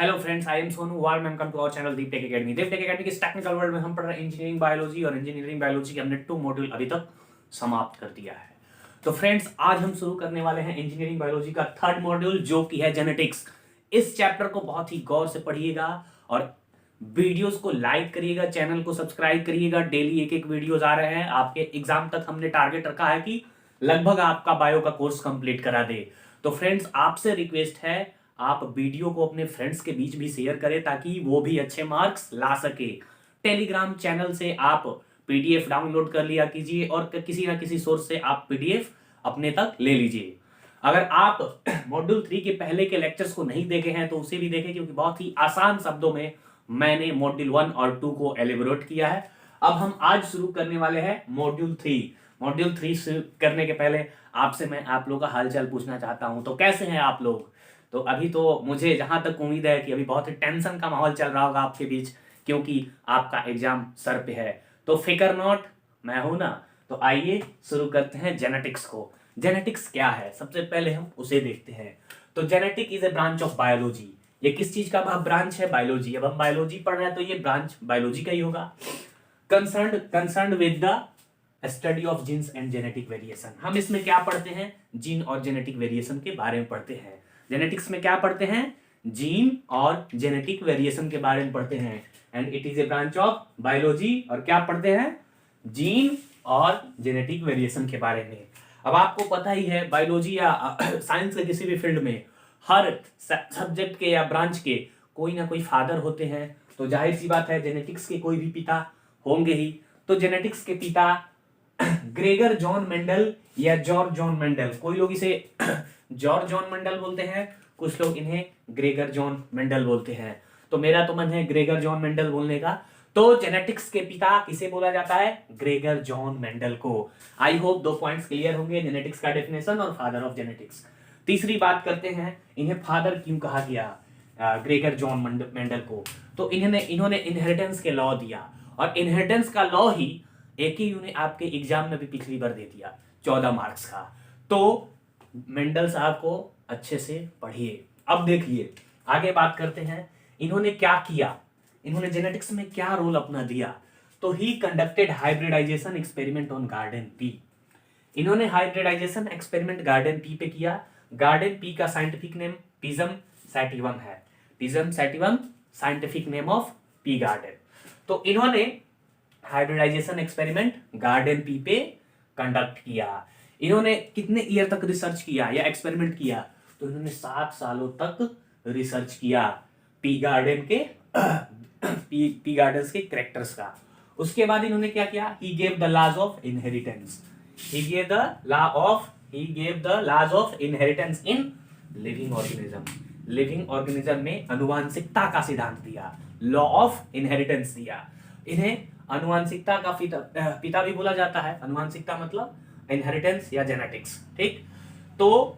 Hello friends, I am Sonu warm welcome to our channel Deep tech academy. Deep tech academy के इस technical world में हम पढ़ रहे हैं इंजीनियरिंग बायोलॉजी, और इंजीनियरिंग बायोलॉजी के हमने 2 मॉड्यूल अभी तक समाप्त कर दिया है। तो फ्रेंड्स, आज हम शुरू करने वाले हैं इंजीनियरिंग बायोलॉजी का 3rd मॉड्यूल, जो कि है जेनेटिक्स। इस चैप्टर को बहुत ही गौर से पढ़िएगा और वीडियोस को लाइक करिएगा, चैनल को सब्सक्राइब करिएगा। डेली एक एक वीडियोस आ रहे हैं। आपके एग्जाम तक हमने टारगेट रखा है कि लगभग आपका बायो का कोर्स कंप्लीट करा दे। तो फ्रेंड्स, आपसे रिक्वेस्ट है, आप वीडियो को अपने फ्रेंड्स के बीच भी शेयर करें ताकि वो भी अच्छे मार्क्स ला सके। टेलीग्राम चैनल से आप पीडीएफ डाउनलोड कर लिया कीजिए और किसी ना किसी सोर्स से आप पीडीएफ अपने तक ले लीजिए। अगर आप मॉड्यूल 3 के पहले के लेक्चर्स को नहीं देखे हैं तो उसे भी देखें, क्योंकि बहुत ही आसान शब्दों में मैंने मॉड्यूल 1 और 2 को एलिबोरेट किया है। अब हम आज शुरू करने वाले हैं मॉड्यूल 3। मॉड्यूल 3 शुरू करने के पहले आपसे मैं आप लोगों का हालचाल पूछना चाहता हूं। तो कैसे हैं आप लोग? तो अभी तो मुझे जहां तक उम्मीद है कि अभी बहुत ही टेंशन का माहौल चल रहा होगा आपके बीच, क्योंकि आपका एग्जाम सर पे है। तो फिकर नॉट, मैं हूं ना। तो आइए शुरू करते हैं जेनेटिक्स को। जेनेटिक्स क्या है, सबसे पहले हम उसे देखते हैं। तो genetic is a branch of biology. ये किस चीज का ब्रांच है? बायोलॉजी। अब हम बायोलॉजी पढ़ रहे हैं तो ये ब्रांच बायोलॉजी का ही होगा। Concerned with the study of genes and genetic variation. हम इसमें क्या पढ़ते हैं? जीन और जेनेटिक वेरिएशन के बारे में पढ़ते हैं। जेनेटिक्स में क्या पढ़ते हैं? जीन और जेनेटिक वेरिएशन के बारे में पढ़ते हैं। And it is a branch of biology. और क्या पढ़ते हैं? जीन और जेनेटिक वेरिएशन के बारे में। अब आपको पता ही है, बायोलॉजी या साइंस के किसी भी फील्ड में हर सब्जेक्ट के या ब्रांच के कोई ना कोई फादर होते हैं। तो जाहिर सी बात है, जेनेटिक्स के कोई भी पिता होंगे ही। तो जेनेटिक्स के पिता ग्रेगर जॉन मेंडल या जॉर्ज जॉन मेंडल, कोई लोग इसे जॉर्ज जॉन मेंडल बोलते हैं, कुछ लोग इन्हें ग्रेगर जॉन मेंडल बोलते हैं। तो मेरा तो मन है ग्रेगर जॉन मेंडल बोलने का। तो जेनेटिक्स के पिता किसे बोला जाता है? ग्रेगर जॉन मेंडल को। आई होप 2 पॉइंट्स क्लियर होंगे, जेनेटिक्स का डेफिनेशन और फादर ऑफ जेनेटिक्स। तीसरी बात करते हैं, इन्हें फादर क्यों कहा गया ग्रेगर जॉन मेंडल को? तो इन्होंने इनहेरिटेंस के लॉ दिया, और इनहेरिटेंस का लॉ ही एक ही इन्होंने आपके एग्जाम में भी पिछली बार दे दिया 14 मार्क्स का। तो मेंडल साहब को अच्छे से पढ़िए। अब देखिए, आगे बात करते हैं, इन्होंने क्या किया, इन्होंने जेनेटिक्स में क्या रोल अपना दिया। तो he conducted hybridization experiment on garden pea. इन्होंने हाइब्रिडाइजेशन एक्सपेरिमेंट गार्डन पी पे किया। गार्डन पी का साइंटिफिक नेम पिजम सैटिवम है। Pisum sativum scientific name of pea garden. तो इन्होंने हाइब्रिडाइजेशन एक्सपेरिमेंट गार्डन पी पे कंडक्ट किया। इन्होंने कितने ईयर तक रिसर्च किया या एक्सपेरिमेंट किया? तो इन्होंने 7 सालों तक रिसर्च किया पी गार्डन के पी गार्डन्स के कैरेक्टर्स का। उसके बाद इन्होंने क्या किया? He gave the laws of inheritance. He gave the laws of inheritance in living organism. Living organism में आनुवांशिकता का सिद्धांत दिया, लॉ ऑफ इनहेरिटेंस दिया। इन्हें आनुवांशिकता का पिता भी बोला जाता है। आनुवांशिकता मतलब इनहेरिटेंस या जेनेटिक्स, ठीक। तो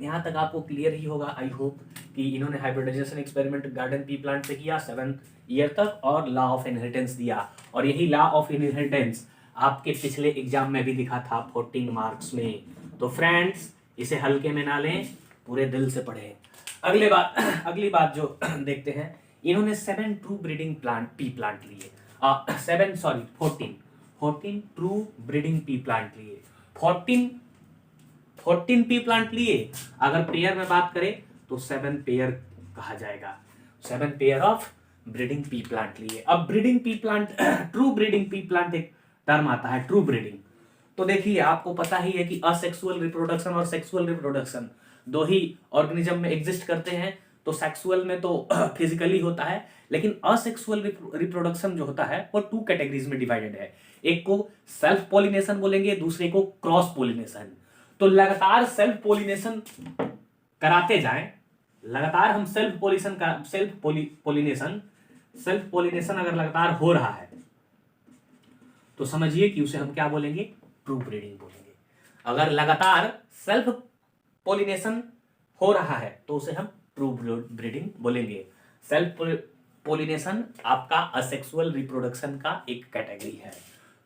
यहां तक आपको क्लियर ही होगा, आई होप, कि इन्होंने hybridisation experiment garden pea plant पे किया 7 ईयर तक, और लॉ ऑफ इनहेरिटेंस दिया। और यही लॉ ऑफ इनहेरिटेंस आपके पिछले एग्जाम में भी दिखा था 14 मार्क्स में। तो फ्रेंड्स, इसे हल्के में ना लें, पूरे दिल से पढ़ें। अगली बात जो देखते हैं, इन्होंने 7 ट्रू ब्रीडिंग पी प्लांट लिए। 14 ट्रू ब्रीडिंग पी प्लांट लिए। 14 पी प्लांट लिए। अगर पेयर में बात करें तो 7 पेयर कहा जाएगा। 7 pair of breeding P plant लिए। अब breeding P plant true breeding P plant एक टर्म आता है, ट्रू ब्रीडिंग। तो देखिए, आपको पता ही है कि असेक्सुअल रिप्रोडक्शन और सेक्सुअल रिप्रोडक्शन दो ही ऑर्गेनिज्म में एग्जिस्ट करते हैं। तो सेक्सुअल में तो फिजिकली होता है, लेकिन असेक्सुअल रिप्रोडक्शन जो होता है वो 2 कैटेगरीज में डिवाइडेड है। एक को सेल्फ पोलिनेशन बोलेंगे, दूसरे को क्रॉस पोलिनेशन। तो लगातार सेल्फ पोलिनेशन कराते जाएं, लगातार हम सेल्फ पोलिनेशन अगर लगातार हो रहा है तो समझिए कि उसे हम क्या बोलेंगे? ट्रू ब्रीडिंग बोलेंगे। अगर लगातार सेल्फ पोलिनेशन हो रहा है तो उसे हम ट्रू ब्रीडिंग बोलेंगे। सेल्फ पोलिनेशन आपका असेक्सुअल रिप्रोडक्शन का एक कैटेगरी है।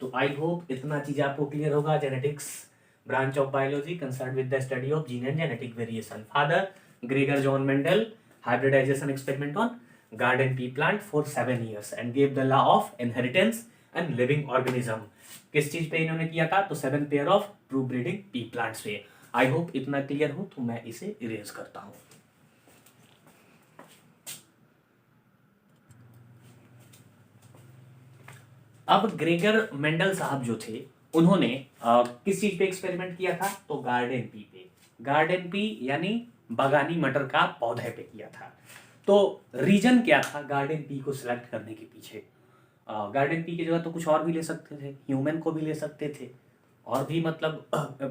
तो आई होप इतना चीज आपको क्लियर होगा। Genetics branch of biology concern with the study of gene and genetic variation. Father Gregor John Mendel, hybridization experiment on garden pea plant for 7 years and gave the law of inheritance and living organism। किस चीज पे इन्होंने किया था? तो 7 pair of true breeding pea plants पे। I hope इतना clear हो, तो मैं इसे इरेज करता हूं। अब ग्रेगर मेंडल साहब जो थे, उन्होंने किस चीज पे एक्सपेरिमेंट किया था? तो गार्डन पी पे। गार्डन पी यानी बगानी मटर का पौधे पे किया था। तो रीजन क्या था गार्डन पी को सिलेक्ट करने के पीछे? गार्डन पी की जगह तो कुछ और भी ले सकते थे, ह्यूमन को भी ले सकते थे, और भी मतलब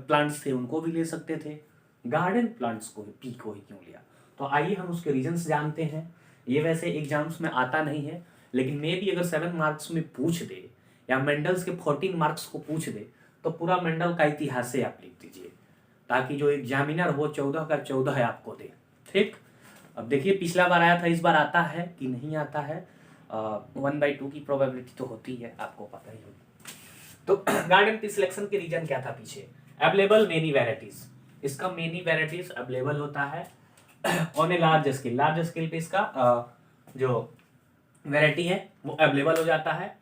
प्लांट्स थे उनको भी ले सकते थे। गार्डन प्लांट्स को पी को ही क्यों लिया? तो आइए हम उसके रीजंस जानते हैं। ये वैसे एग्जाम्स में आता नहीं है, लेकिन मे भी अगर 7 मार्क्स में पूछ दे या मेंडल्स के 14 मार्क्स को पूछ दे, तो पूरा मेंडल का इतिहास से आप लिख दीजिए, ताकि जो एग्जामिनर हो 14 का 14 आपको दे। ठीक, अब देखिए पिछला बार आया था, इस बार आता है कि नहीं आता है? 1/2 की प्रोबेबिलिटी तो होती है, आपको पता ही होगी। तो गार्डन पी सिलेक्शन के रीजन क्या था पीछे? Available many varieties. इसका मेनी वेराइटीज अवेलेबल होता है on a large scale. Large scale पे इसका जो वेराइटी है वो अवेलेबल हो जाता है।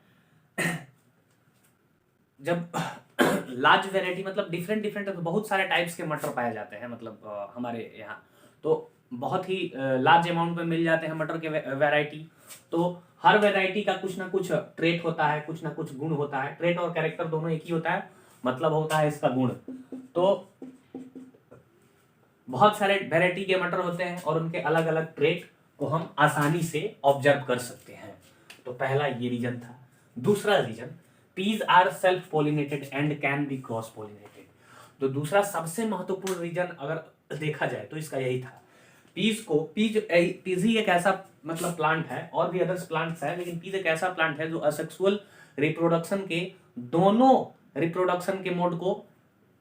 जब लार्ज वेराइटी मतलब डिफरेंट बहुत सारे टाइप्स के मटर पाए जाते हैं, मतलब हमारे यहाँ तो बहुत ही लार्ज अमाउंट में मिल जाते हैं मटर के वैरायटी। तो हर वैरायटी का कुछ ना कुछ ट्रेट होता है, कुछ ना कुछ गुण होता है। ट्रेट और कैरेक्टर दोनों एक ही होता है, मतलब होता है इसका गुण। तो बहुत सारे वैरायटी के मटर होते हैं और उनके अलग अलग ट्रेट को हम आसानी से ऑब्जर्व कर सकते हैं। तो पहला ये रीजन था। दूसरा reason, peas are self pollinated and can be cross pollinated. तो दूसरा सबसे महत्वपूर्ण रीजन अगर देखा जाए तो इसका यही था। पीज ही एक ऐसा मतलब प्लांट है, और भी अदर्स प्लांट्स है, लेकिन पीज एक ऐसा प्लांट है जो असेक्सुअल रिप्रोडक्शन के दोनों रिप्रोडक्शन के मोड को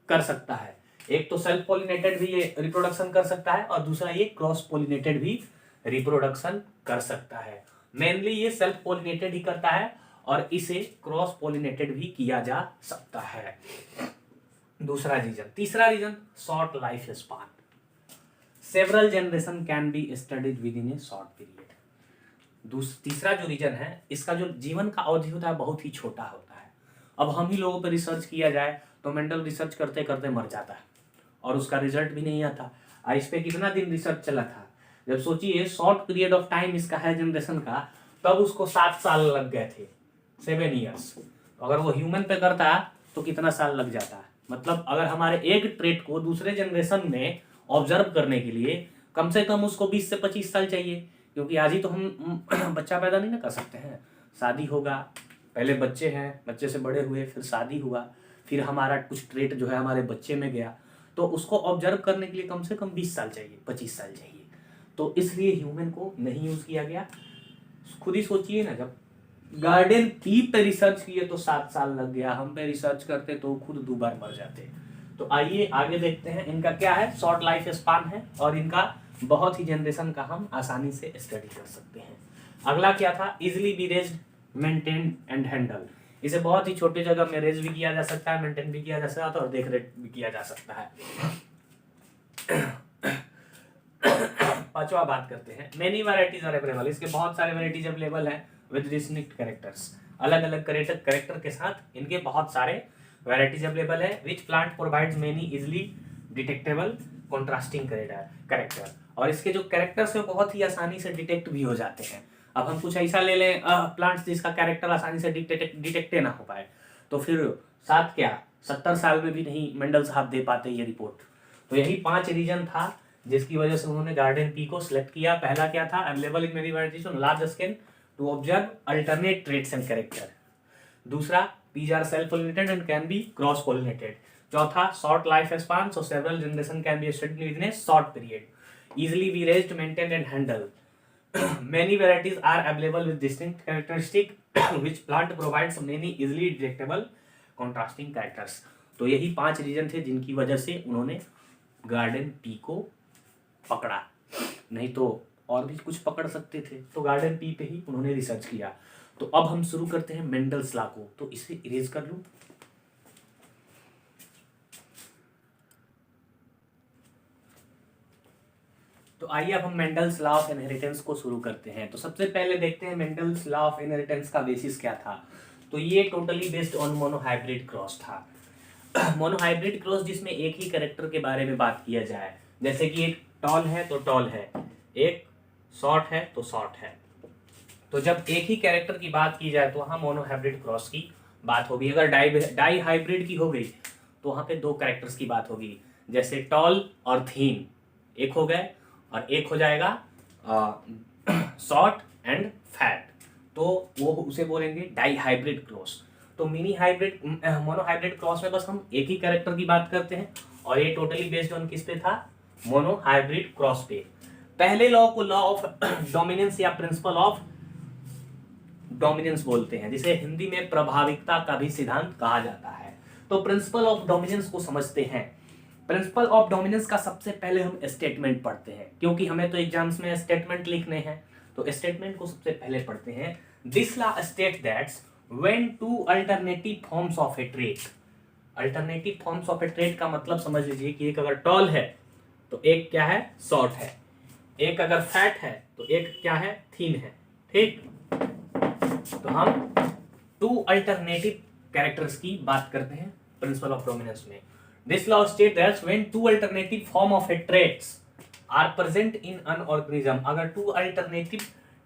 कर सकता है। एक तो सेल्फ पोलिनेटेड भी ये रिप्रोडक्शन कर सकता है, और दूसरा ये क्रॉस पोलिनेटेड भी रिप्रोडक्शन कर सकता है। मेनली ये सेल्फ पोलिनेटेड ही करता है, और इसे क्रॉस पोलिनेटेड भी किया जा सकता है। दूसरा रीजन। तीसरा reason, short life span. Several generation can be studied within a short period. तीसरा जो रीजन है, इसका जो जीवन का अवधि होता है बहुत ही छोटा होता है। अब हम ही लोगों पर रिसर्च किया जाए तो मेंडल रिसर्च करते करते मर जाता है, और उसका रिजल्ट भी नहीं आता। इस पे कितना दिन रिसर्च चला था? जब सोचिए शॉर्ट पीरियड ऑफ टाइम इसका है जनरेशन का, तब उसको 7 साल लग गए थे, 7 ईयर्स। अगर वो ह्यूमन पे करता तो कितना साल लग जाता है? मतलब अगर हमारे एक ट्रेट को दूसरे जनरेशन में ऑब्जर्व करने के लिए कम से कम उसको 20 से 25 साल चाहिए, क्योंकि आज ही तो हम बच्चा पैदा नहीं ना कर सकते हैं। शादी होगा, पहले बच्चे हैं, बच्चे से बड़े हुए, फिर शादी हुआ, फिर हमारा कुछ ट्रेट जो है हमारे बच्चे में गया, तो उसको ऑब्जर्व करने के लिए कम से कम 20 साल चाहिए, 25 साल चाहिए। तो इसलिए ह्यूमन को नहीं यूज किया गया। खुद ही सोचिए ना, जब गार्डन पी पे रिसर्च किए तो 7 साल लग गया, हम पे रिसर्च करते तो खुद 2 बार मर जाते। तो आइए आगे देखते हैं इनका क्या है। शॉर्ट लाइफ स्पान है, और इनका बहुत ही जनरेशन का हम आसानी से स्टडी कर सकते हैं। अगला क्या था? Easily be raised, maintain and handle. इसे बहुत ही छोटी जगह में रेज भी किया जा सकता है, मेंटेन भी किया जा सकता है, और देख रेख भी किया जा सकता है। पांचवा बात करते हैं, मेनी वैरायटीज आर अवेलेबल। इसके बहुत सारे वैरायटीज अवेलेबल हैं विद डिस्टिंक्ट कैरेक्टर्स। अलग अलग कैरेक्टर के साथ इनके बहुत सारे वैरायटीज अवेलेबल है। Which plant provides many easily detectable contrasting character. और इसके जो कैरेक्टर्स है बहुत ही आसानी से डिटेक्ट भी हो जाते हैं। अब हम कुछ ऐसा ले लें प्लांट्स जिसका कैरेक्टर आसानी से डिटेक्ट ना हो पाए, तो फिर साथ क्या 70 साल में भी नहीं मेंडल साहब दे पाते ये रिपोर्ट। तो यही 5 रीजन था जिसकी वजह से उन्होंने गार्डन पी को सिलेक्ट किया। पहला क्या था? Available in many varieties on large scale to observe alternate traits and character. दूसरा, peas are self pollinated and can be cross pollinated. चौथा, short life span, so several generation can be studied within a short period. Easily be raised, maintain and handle. Many varieties are available with distinct characteristic which plant provides many easily detectable contrasting characters। तो यही 5 reason थे जिनकी वजह से उन्होंने garden pea को पकड़ा, नहीं तो और भी कुछ पकड़ सकते थे। तो गार्डन पी पे ही उन्होंने रिसर्च किया। तो अब हम शुरू करते हैं मेंडल्स लॉ को। तो इसे इरेज कर लूं। तो आइए अब हम मेंडल्स लॉ ऑफ इनहेरिटेंस को शुरू करते हैं। तो सबसे पहले देखते हैं मेंडल्स लॉ ऑफ इनहेरिटेंस का बेसिस क्या था। तो ये totally based on monohybrid cross था। मोनोहाइब्रिड क्रॉस जिसमें एक ही कैरेक्टर के बारे में बात किया जाए, जैसे कि एक टॉल है तो टॉल है, एक शॉर्ट है तो शॉर्ट है। तो जब एक ही कैरेक्टर की बात की जाए तो वहाँ मोनोहाइब्रिड क्रॉस की बात होगी। अगर डाई हाइब्रिड की हो गई तो वहाँ पे दो कैरेक्टर्स की बात होगी, जैसे टॉल और थीन एक हो गए, और एक हो जाएगा शॉर्ट एंड फैट, तो वो उसे बोलेंगे डाई हाइब्रिड क्रॉस। तो मिनी हाइब्रिड मोनोहाइब्रिड क्रॉस में बस हम एक ही कैरेक्टर की बात करते हैं, और ये टोटली बेस्ड ऑन किस पे था, मोनोहाइब्रिड क्रॉस पे। पहले लॉ को लॉ ऑफ डोमिनेंस या प्रिंसिपल ऑफ डोमिनेंस बोलते हैं, जिसे हिंदी में प्रभाविकता का भी सिद्धांत कहा जाता है। तो प्रिंसिपल ऑफ डोमिनेंस को समझते हैं। प्रिंसिपल ऑफ डोमिनेंस का सबसे पहले हम स्टेटमेंट पढ़ते हैं, क्योंकि हमें तो एग्जाम्स में स्टेटमेंट लिखने हैं। तो स्टेटमेंट को सबसे पहले पढ़ते हैं। This law state that's when two alternative forms of a trait. Alternative forms of a trait का मतलब समझ लीजिए कि एक अगर टॉल है तो एक क्या है, शॉर्ट है, एक अगर फैट है तो एक क्या है, थीन है। ठीक, तो हम टू अल्टरनेटिव कैरेक्टर्स की बात करते हैं प्रिंसिपल ऑफ डोमिनेंस में। This law state that's when two alternative form of a traits are present in an organism. अगर टू अल्टरनेटिव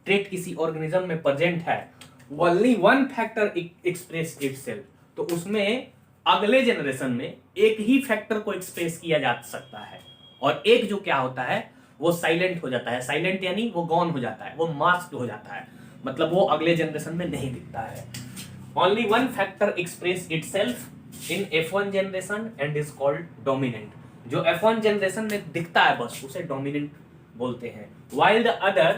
ट्रेट किसी ऑर्गेनिज्म में प्रेजेंट है, only one factor express itself, तो उसमें अगले जनरेशन में एक ही फैक्टर को एक्सप्रेस किया जा सकता है, और एक जो क्या होता है वो साइलेंट हो जाता है। साइलेंट यानी वो गॉन हो जाता है, वो मास्क हो जाता है, मतलब वो अगले जनरेशन में नहीं दिखता है। Only one factor express itself in F1 generation and is called dominant. जो F1 जनरेशन में दिखता है बस उसे डोमिनेंट बोलते हैं। while the other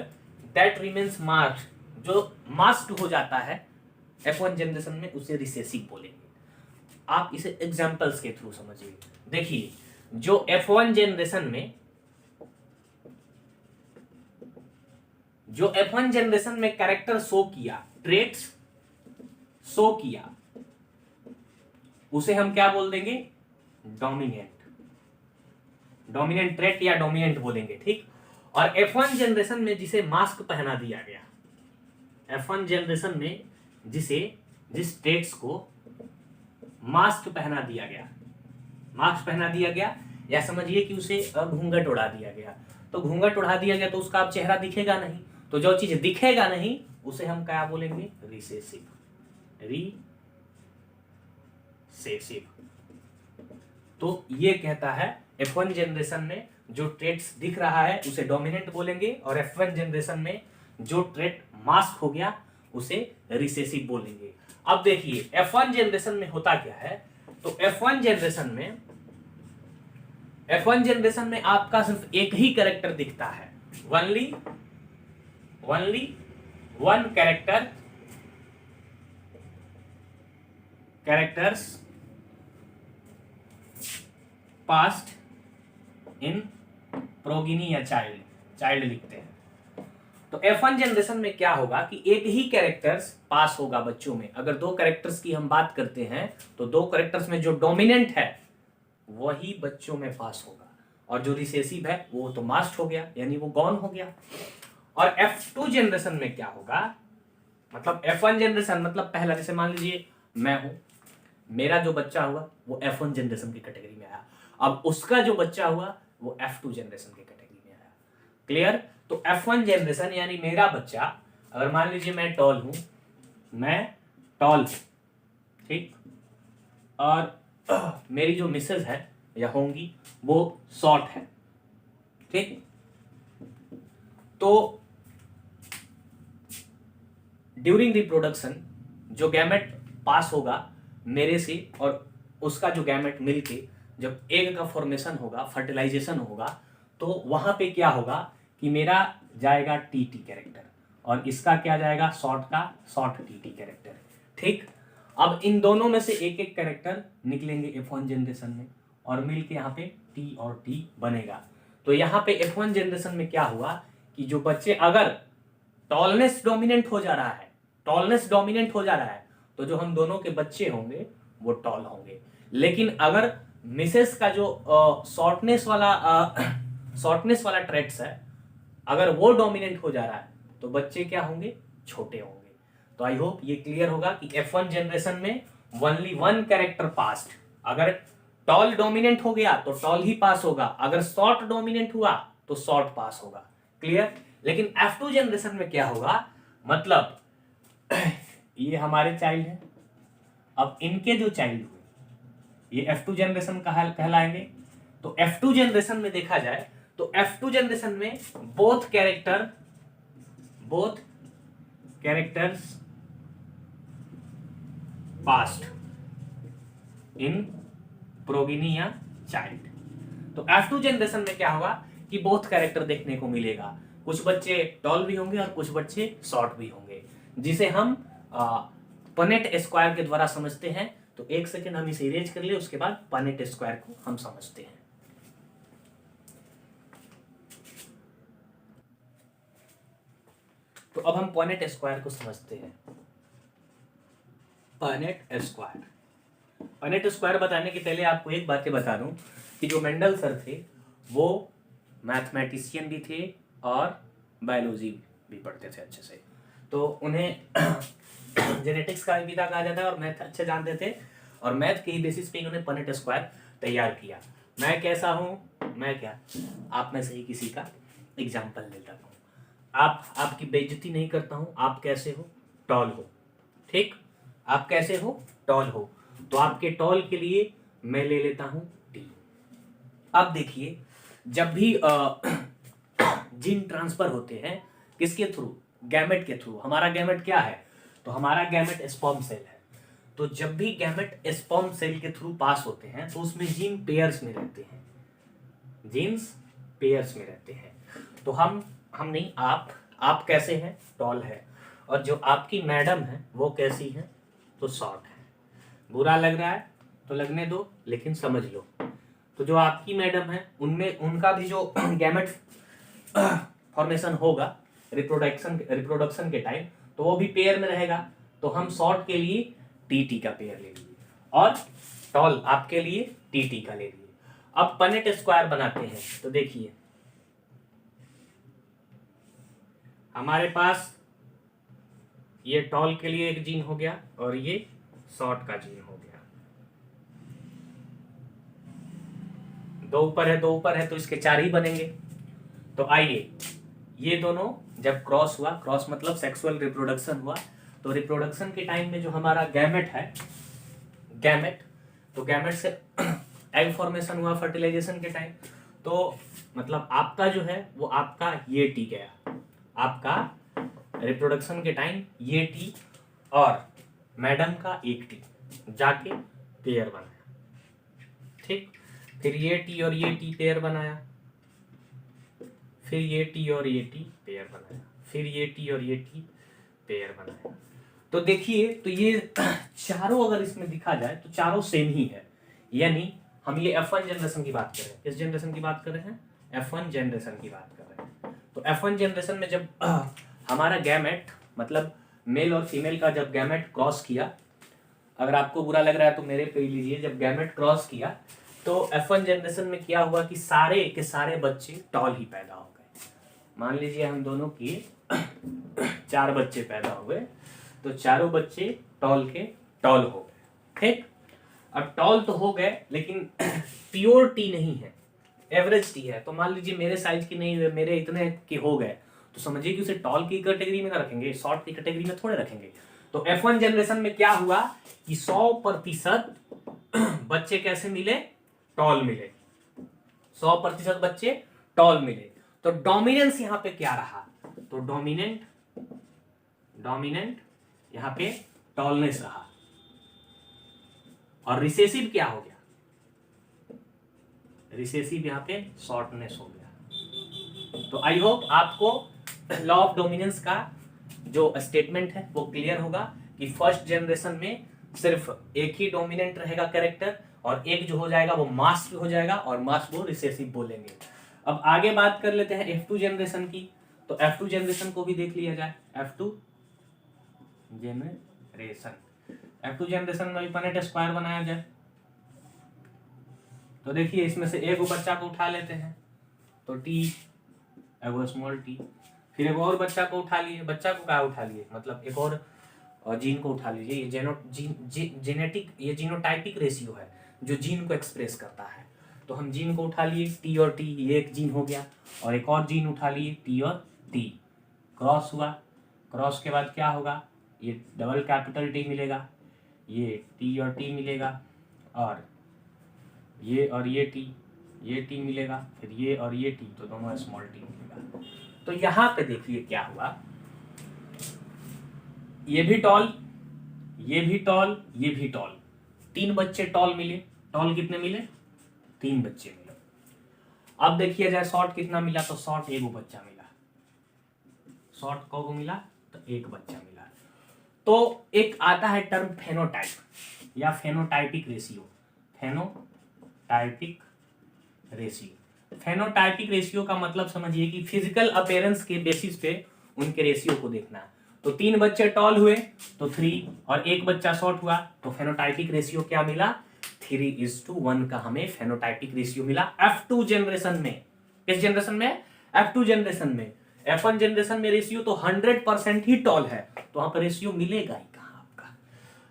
that remains masked, जो मास्क्ड हो जाता है F1 जनरेशन में, उसे रिसेसिव बोलेंगे। आप इसे एग्जांपल्स के थ्रू समझिए। देखिए, जो F1 जनरेशन में कैरेक्टर शो किया, ट्रेट्स शो किया, उसे हम क्या बोल देंगे, डोमिनेंट ट्रेट या डोमिनेंट बोलेंगे। ठीक, और F1 जनरेशन में जिसे मास्क पहना दिया गया, F1 जनरेशन में जिस ट्रेट्स को मास्क पहना दिया गया, या समझिए कि उसे घूंघट उड़ा दिया गया। तो घूंघट उड़ा दिया गया तो उसका अब चेहरा दिखेगा नहीं, तो जो चीज दिखेगा नहीं उसे हम क्या बोलेंगे, रिसेसिव। तो ये कहता है F1 जनरेशन में जो ट्रेट्स दिख रहा है उसे डोमिनेंट बोलेंगे, और F1 जनरेशन में जो ट्रेट मास्क हो गया उसे रिसेसिव बोलेंगे। अब देखिए F1 जनरेशन में होता क्या है, तो F1 जनरेशन में आपका सिर्फ एक ही कैरेक्टर दिखता है, ओनली वन कैरेक्टर्स पास्ट इन प्रोगिनी या चाइल्ड लिखते हैं। तो F1 जनरेशन में क्या होगा कि एक ही कैरेक्टर्स पास होगा बच्चों में। अगर दो कैरेक्टर्स की हम बात करते हैं तो दो कैरेक्टर्स में जो डोमिनेंट है वही बच्चों में पास होगा, और जो रिसेसिव है वो तो मास्क हो गया, यानी वो गॉन हो गया। और F2 जनरेशन में क्या होगा, मतलब F1 जनरेशन मतलब पहला, जैसे मान लीजिए मैं हूं, मेरा जो बच्चा हुआ वो F1 जनरेशन की कैटेगरी में आया, अब उसका जो बच्चा हुआ वो F2 जनरेशन की कैटेगरी में आया। क्लियर? तो F1 जनरेशन यानी मेरा बच्चा, अगर मान लीजिए मैं टॉल हूं, ठीक, और मेरी जो मिसेज है या होंगी वो शॉर्ट है। ठीक, तो ड्यूरिंग रिप्रोडक्शन जो गैमेट पास होगा मेरे से और उसका जो गैमेट मिलके जब एग का फॉर्मेशन होगा, फर्टिलाइजेशन होगा, तो वहां पे क्या होगा कि मेरा जाएगा टीटी कैरेक्टर और इसका क्या जाएगा, शॉर्ट टीटी कैरेक्टर। ठीक, अब इन दोनों में से एक एक कैरेक्टर निकलेंगे F1 जनरेशन में और मिलके यहाँ पे टी और टी बनेगा। तो यहाँ पे F1 जनरेशन में क्या हुआ कि जो बच्चे, अगर टॉलनेस डोमिनेंट हो जा रहा है तो जो हम दोनों के बच्चे होंगे वो टॉल होंगे। लेकिन अगर मिसेस का जो शॉर्टनेस वाला ट्रेट्स है अगर वो डोमिनेंट हो जा रहा है तो बच्चे क्या होंगे, छोटे होंगे। तो आई होप ये क्लियर होगा कि F1 जनरेशन में ओनली वन कैरेक्टर पास्ड। अगर टॉल डोमिनेंट हो गया तो टॉल ही पास होगा, अगर शॉर्ट डोमिनेंट हुआ तो शॉर्ट पास होगा। क्लियर। लेकिन F2 जनरेशन में क्या होगा, मतलब ये हमारे चाइल्ड है, अब इनके जो चाइल्ड हुए ये F2 जनरेशन कहलाएंगे। तो F2 जनरेशन में देखा जाए तो F2 जनरेशन में बोथ कैरेक्टर्स पास्ट इन प्रोगिनी या चाइल्ड। तो F2 जनरेशन में क्या होगा कि बोथ कैरेक्टर देखने को मिलेगा, कुछ बच्चे टॉल भी होंगे और कुछ बच्चे शॉर्ट भी होंगे, जिसे हम पनेट स्क्वायर के द्वारा समझते हैं। तो एक सेकेंड हम इसे इरेज कर ले, उसके बाद पनेट स्क्वायर को हम समझते हैं। तो अब हम पनेट स्क्वायर को समझते हैं। पनेट स्क्वायर बताने के पहले आपको एक बातें बता दूं कि जो मेंडल सर थे वो मैथमेटिशियन भी थे और बायोलॉजी भी पढ़ते थे अच्छे से, तो उन्हें जेनेटिक्स का भी पिता कहा जाता है और मैथ अच्छे जानते थे, और मैथ के ही बेसिस पे इन्होंने पनेट स्क्वायर तैयार किया। मैं कैसा हूँ, मैं क्या, आप में से ही किसी का एग्जाम्पल लेता हूँ। आपकी बेइज्जती नहीं करता हूँ। आप कैसे हो, टॉल हो, ठीक, आप कैसे हो, टॉल हो, तो आपके टॉल के लिए मैं ले लेता हूँ टी। अब देखिए, जब भी जीन ट्रांसफर होते हैं किसके थ्रू, गैमेट के थ्रू। हमारा गैमेट क्या है, तो हमारा गैमेट स्पर्म सेल है। तो जब भी गैमेट स्पर्म सेल के थ्रू पास होते हैं तो उसमें जीन पेयर्स में रहते हैं, जीन्स पेयर्स में रहते हैं। तो हम नहीं, आप कैसे हैं, टॉल है, और जो आपकी मैडम है वो कैसी है, तो शॉर्ट है। बुरा लग रहा है तो लगने दो, लेकिन समझ लो। तो जो आपकी मैडम है उनमें उनका भी जो गैमेट फॉर्मेशन होगा रिप्रोडक्शन के टाइम, तो वो भी पेयर में रहेगा। तो हम शॉर्ट के लिए टी का पेयर ले लिए और टॉल आपके लिए टी का ले लिए। अब पनेट स्क्वायर बनाते हैं। तो देखिए, हमारे पास ये टॉल के लिए एक जीन हो गया और ये शॉर्ट का जीन हो गया। दो ऊपर है तो इसके 4 ही बनेंगे। तो आइए, ये दोनों जब क्रॉस हुआ, क्रॉस मतलब सेक्सुअल रिप्रोडक्शन हुआ, तो रिप्रोडक्शन के टाइम में जो हमारा गैमेट है, तो गैमेट से एग फॉर्मेशन हुआ फर्टिलाइजेशन के टाइम। तो मतलब आपका जो है वो आपका ये टी गया, आपका रिप्रोडक्शन के टाइम ये टी और मैडम का एक टी जाके पेयर बनाया, ठीक। फिर ये टी और ये टी पेयर बनाया, फिर ये टी और ये टी पेयर बनाया, फिर ये टी और ये टी पेयर बनाया। तो देखिए, तो ये चारों अगर इसमें दिखा जाए तो चारों सेम ही है। यानी हम ये F1 जनरेशन की बात कर रहे हैं। किस जनरेशन की बात कर रहे हैं, F1 जनरेशन की बात कर रहे हैं। तो F1 जनरेशन में जब हमारा गैमेट मतलब मेल और फीमेल का जब गैमेट क्रॉस किया, अगर आपको बुरा लग रहा है तो मेरे पे लीजिए, जब गैमेट क्रॉस किया तो F1 जनरेशन में क्या हुआ कि सारे के सारे बच्चे टॉल ही पैदा हो गए। मान लीजिए हम दोनों की 4 बच्चे पैदा हुए, तो चारों बच्चे टॉल के टॉल हो गए, ठीक। अब टॉल तो हो गए लेकिन प्योर टी नहीं है, एवरेज टी है। तो मान लीजिए मेरे साइज की नहीं हुए, मेरे इतने के हो गए, तो समझिए कि उसे टॉल की कैटेगरी में ना रखेंगे, शॉर्ट की कैटेगरी में थोड़े रखेंगे। तो F1 जनरेशन में क्या हुआ कि 100% बच्चे कैसे मिले, टॉल मिले, 100% बच्चे टॉल मिले। तो डोमिनेंस यहां पे क्या रहा, तो डोमिनेंट यहां पे टॉलनेस रहा, और रिसेसिव क्या हो गया, रिसेसिव यहां पे शॉर्टनेस हो गया। तो आई होप आपको लॉ ऑफ डोमिनेंस का जो स्टेटमेंट है वो क्लियर होगा कि फर्स्ट जनरेशन में सिर्फ एक ही डोमिनेंट रहेगा कैरेक्टर, और एक जो हो जाएगा वो मास्क हो जाएगा, और मास्क वो रिसेसिव बोलेंगे। अब आगे बात कर लेते हैं F2 जनरेशन की। तो F2 जनरेशन को भी देख लिया जाए। F2 जनरेशन में भी पनेट स्क्वायर बनाया जाए। तो देखिए, इसमें से एक बच्चा को उठा लेते हैं, तो T एगो स्मॉल टी, फिर एक और बच्चा को उठा लिए, बच्चा को क्या उठा लिए, मतलब एक और जीन को उठा लीजिए। ये जेनेटिक, ये जीनोटाइपिक रेशियो है जो जीन को एक्सप्रेस करता है। तो हम जीन को उठा लिए, टी और टी, ये एक जीन हो गया, और एक और जीन उठा लिए, टी और टी, क्रॉस हुआ। क्रॉस के बाद क्या होगा, ये डबल कैपिटल टी मिलेगा, ये टी और टी मिलेगा, और ये टी मिलेगा, फिर ये और ये टी, तो दोनों स्मॉल टी मिलेगा। तो यहाँ पे देखिए क्या हुआ, ये भी टॉल, ये भी टॉल, ये भी टॉल, 3 बच्चे टॉल मिले। टॉल कितने मिले, 3 बच्चे मिले। अब देखिए जाए शॉर्ट कितना मिला, तो शॉर्ट एगो बच्चा मिला। शॉर्ट को मिला तो एक बच्चा मिला। तो एक आता है टर्म फेनोटाइप या phenotypic ratio. Phenotypic ratio, phenotypic ratio का मतलब समझिए कि फिजिकल अपीयरेंस के बेसिस पे उनके रेशियो को देखना। तो 3 बच्चे टॉल हुए तो 3, और एक बच्चा शॉर्ट हुआ, तो फेनोटाइपिक रेशियो क्या मिला, 3:1 का हमें फेनोटाइपिक रेशियो मिला F2 जनरेशन में। किस जनरेशन में, F2 जनरेशन में। F1 जनरेशन में रेशियो तो 100% ही टॉल है, तो वहां पर रेशियो मिलेगा ही कहां आपका।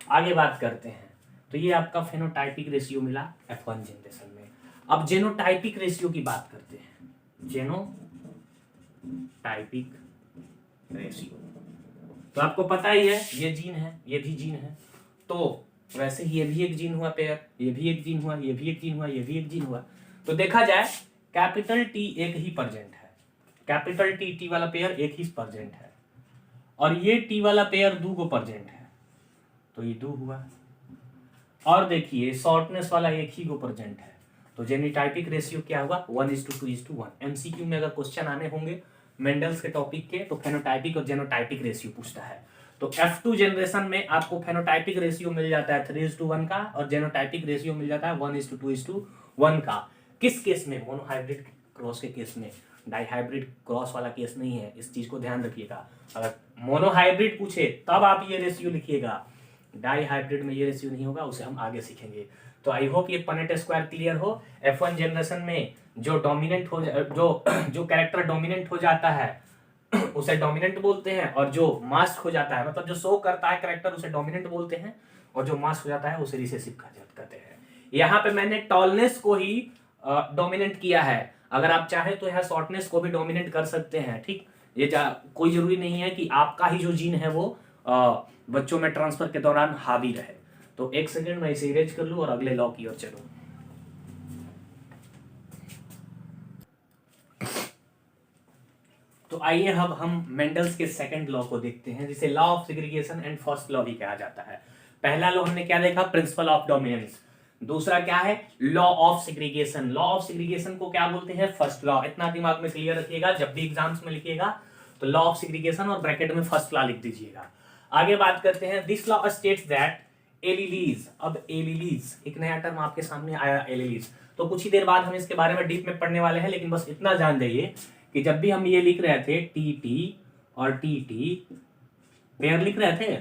आगे बात करते हैं, तो ये आपका फेनोटाइपिक रेशियो मिला F1 जनरेशन में। अब जेनोटाइपिक रेशियो की बात करते हैं, जेनोटाइपिक रेशियो। तो आपको पता ही है, ये जीन है, ये भी जीन है, तो वैसे ही ये भी एक जीन हुआ पेयर, ये भी एक जीन हुआ, ये भी एक जीन हुआ, ये भी एक जीन हुआ। तो देखा जाए कैपिटल टी एक ही प्रेजेंट है, कैपिटल टी, टी वाला पेयर एक ही प्रेजेंट है, और ये टी वाला पेयर 2 को प्रेजेंट है, तो ये 2 हुआ। और देखिए शॉर्टनेस वाला एक ही को प्रेजेंट है, तो जेनोटाइपिक रेशियो क्या हुआ, 1:2:1। एमसीक्यू में अगर क्वेश्चन आने होंगे मेंडल्स के टॉपिक के, तो फेनोटाइपिक और जेनोटाइपिक रेशियो पूछता है। तो F2 जनरेशन में आपको फेनोटाइपिक रेशियो मिल जाता है 3:1 का, और जेनोटाइपिक रेशियो मिल जाता है 1:2:1 का। किस केस में, मोनोहाइब्रिड क्रॉस के केस में। डाईहाइब्रिड क्रॉस वाला केस नहीं है, इस चीज को ध्यान रखिएगा। अगर मोनोहाइब्रिड पूछे तब आप ये रेशियो लिखिएगा, डाईहाइब्रिड में ये रेशियो नहीं होगा, उसे हम आगे सीखेंगे। तो आई होप ये पनेट स्क्वायर क्लियर हो। F1 जनरेशन में जो डोमिनेंट हो, जो कैरेक्टर डोमिनेंट हो जाता है उसे डोमिनेंट बोलते हैं, और जो मास्क हो जाता है, मतलब जो शो करता है कैरेक्टर, उसे डोमिनेंट बोलते हैं, और जो मास्क हो जाता है उसे रिसेसिव कहते हैं। यहाँ पे मैंने टॉलनेस को ही डोमिनेंट किया है, अगर आप चाहें तो यहाँ शॉर्टनेस को भी डोमिनेट कर सकते हैं। ठीक, ये कोई जरूरी नहीं है कि आपका ही जो जीन है वो बच्चों में ट्रांसफर के दौरान हावी रहे। तो एक सेकंड में इसे इरेज कर लूं और अगले लॉ की ओर चलूं। तो आइए अब हम मेंडल्स के सेकंड लॉ को देखते हैं, जिसे law of segregation and first law भी कहा जाता है। पहला लॉ हमने क्या देखा, प्रिंसिपल ऑफ डोमिनेंस। दूसरा क्या है, law of segregation. Law of segregation को क्या बोलते हैं, फर्स्ट लॉ। इतना दिमाग में क्लियर रखिएगा, जब भी एग्जाम्स में लिखिएगा तो लॉ ऑफ सेग्रीगेशन और ब्रैकेट में फर्स्ट लॉ लिख दीजिएगा। आगे बात करते हैं, दिस लॉ स्टेट्स दैट एलिलीज। अब एलिलीज एक नया टर्म आपके सामने आया, एलिलीज। तो कुछ ही देर बाद हम इसके बारे में डीप में पढ़ने वाले हैं, लेकिन बस इतना जान जाइए कि जब भी हम ये लिख रहे थे टी टी और टी टी पेयर लिख रहे थे,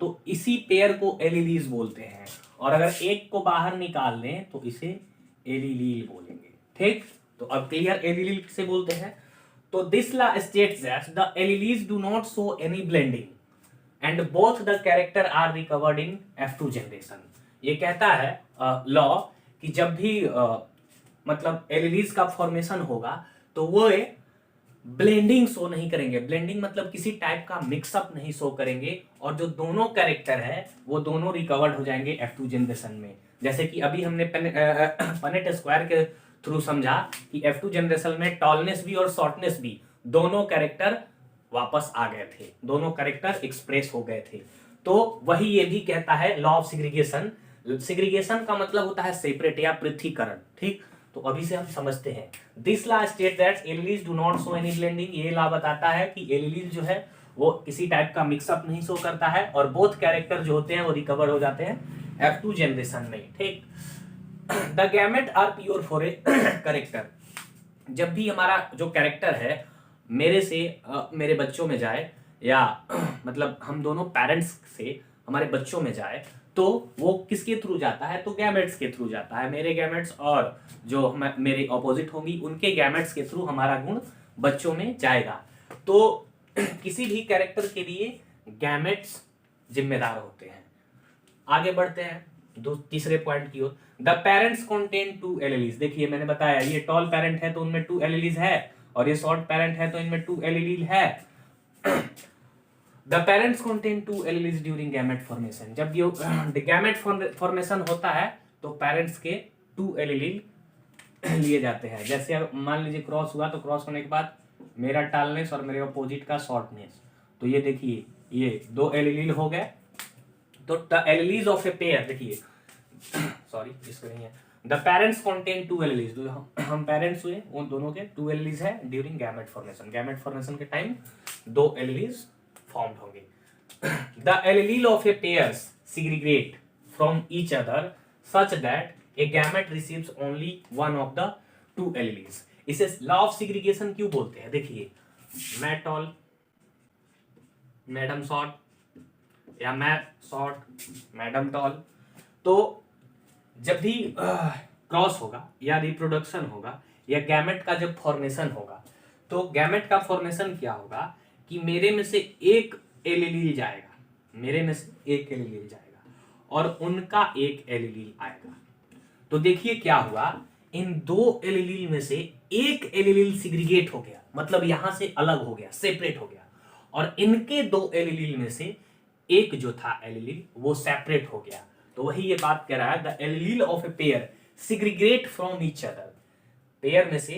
तो इसी पेयर को एलिलीज बोलते हैं, और अगर एक को बाहर निकाल लें तो इसे एलिलील बोलेंगे। ठीक, तो अब क्लियर एलिलील किसे बोलते हैं। तो this law states that the alleles do not show any blending and both the character are recovered in F2 generation. ये कहता है लॉ कि जब भी मतलब एलिलीज का फॉर्मेशन होगा तो वो ब्लेंडिंग शो नहीं करेंगे। ब्लेंडिंग मतलब किसी टाइप का मिक्सअप नहीं शो करेंगे, और जो दोनों कैरेक्टर है वो दोनों रिकवर्ड हो जाएंगे F2 जनरेशन में। जैसे कि अभी हमने पनेट स्क्वायर के थ्रू समझा कि F2 जनरेशन में टॉलनेस भी और शॉर्टनेस भी दोनों कैरेक्टर वापस आ गए थे, दोनों कैरेक्टर एक्सप्रेस हो गए थे। तो वही ये भी कहता है लॉ ऑफ सेग्रीगेशन। सेग्रीगेशन का मतलब होता है सेपरेट या पृथकीकरण। ठीक, तो अभी से हम समझते हैं। This law state that alleles do not show any blending. ये लॉ बताता है कि एलिलीज जो है वो किसी टाइप का मिक्सअप नहीं शो करता है, और बोथ कैरेक्टर जो होते हैं वो रिकवर हो जाते हैं F2 जनरेशन में। ठीक, the gamete are pure for a character. जब भी हमारा जो कैरेक्टर है मेरे से मेरे बच्चों में जाए, या मतलब हम दोनों पेरेंट्स से हमारे बच्चों में जाए, तो वो किसके थ्रू जाता है, तो गैमेट्स के थ्रू जाता है। मेरे गैमेट्स और जो मेरे ऑपोजिट होंगी उनके गैमेट्स के थ्रू हमारा गुण बच्चों में जाएगा। तो किसी भी कैरेक्टर के लिए गैमेट्स जिम्मेदार होते हैं। आगे बढ़ते हैं तीसरे पॉइंट की ओर। The parents contain 2 alleles. देखिए मैंने बताया ये टॉल पेरेंट है तो उनमें 2 एलीलीज है, और ये शॉर्ट पेरेंट है तो इनमें 2 एलीलील है। The parents contain 2 alleles during gamete formation. जब ये गैमेट फॉर्मेशन होता है तो पेरेंट्स के 2 एलीलील लिए जाते हैं। जैसे अब मान लीजिए क्रॉस हुआ, तो क्रॉस होने के बाद मेरा टालनेस और मेरे अपोजिट का शॉर्टनेस, तो ये देखिए ये 2 एलीलील हो गए। तो द एलीलीज ऑफ ए पेयर, देखिए सॉरी इसको नहीं है, द पेरेंट्स कंटेन 2 एलीलीज। जो हम पेरेंट्स हुए उन दोनों के 2 एलीलीज है during gamete formation. Gamete formation के टाइम 2 एलीलीज फॉर्म्ड होंगे। The alleles of a pairs segregate from each other such that a gamete receives only one of the 2 alleles। इसे लॉ ऑफ सिग्रीगेशन क्यों बोलते हैं? देखिए मैं toll, madam short, या मैं शॉर्ट मैडम टॉल। तो जब भी क्रॉस होगा या रिप्रोडक्शन होगा या गैमेट का जब फॉर्मेशन होगा, तो गैमेट का फॉर्मेशन क्या होगा कि मेरे में से एक एलीलील जाएगा, मेरे में से एक एलीलील जाएगा और उनका एक एलीलील आएगा। तो देखिए क्या हुआ, इन 2 एलीलील में से एक एलीलील सिग्रीगेट हो गया, मतलब यहां से अलग हो गया, सेपरेट हो गया, और इनके 2 एलीलील में से एक जो था एलीलील वो सेपरेट हो गया। तो वही ये बात कह रहा है, the alleles of a pair segregate from each other. Pair में से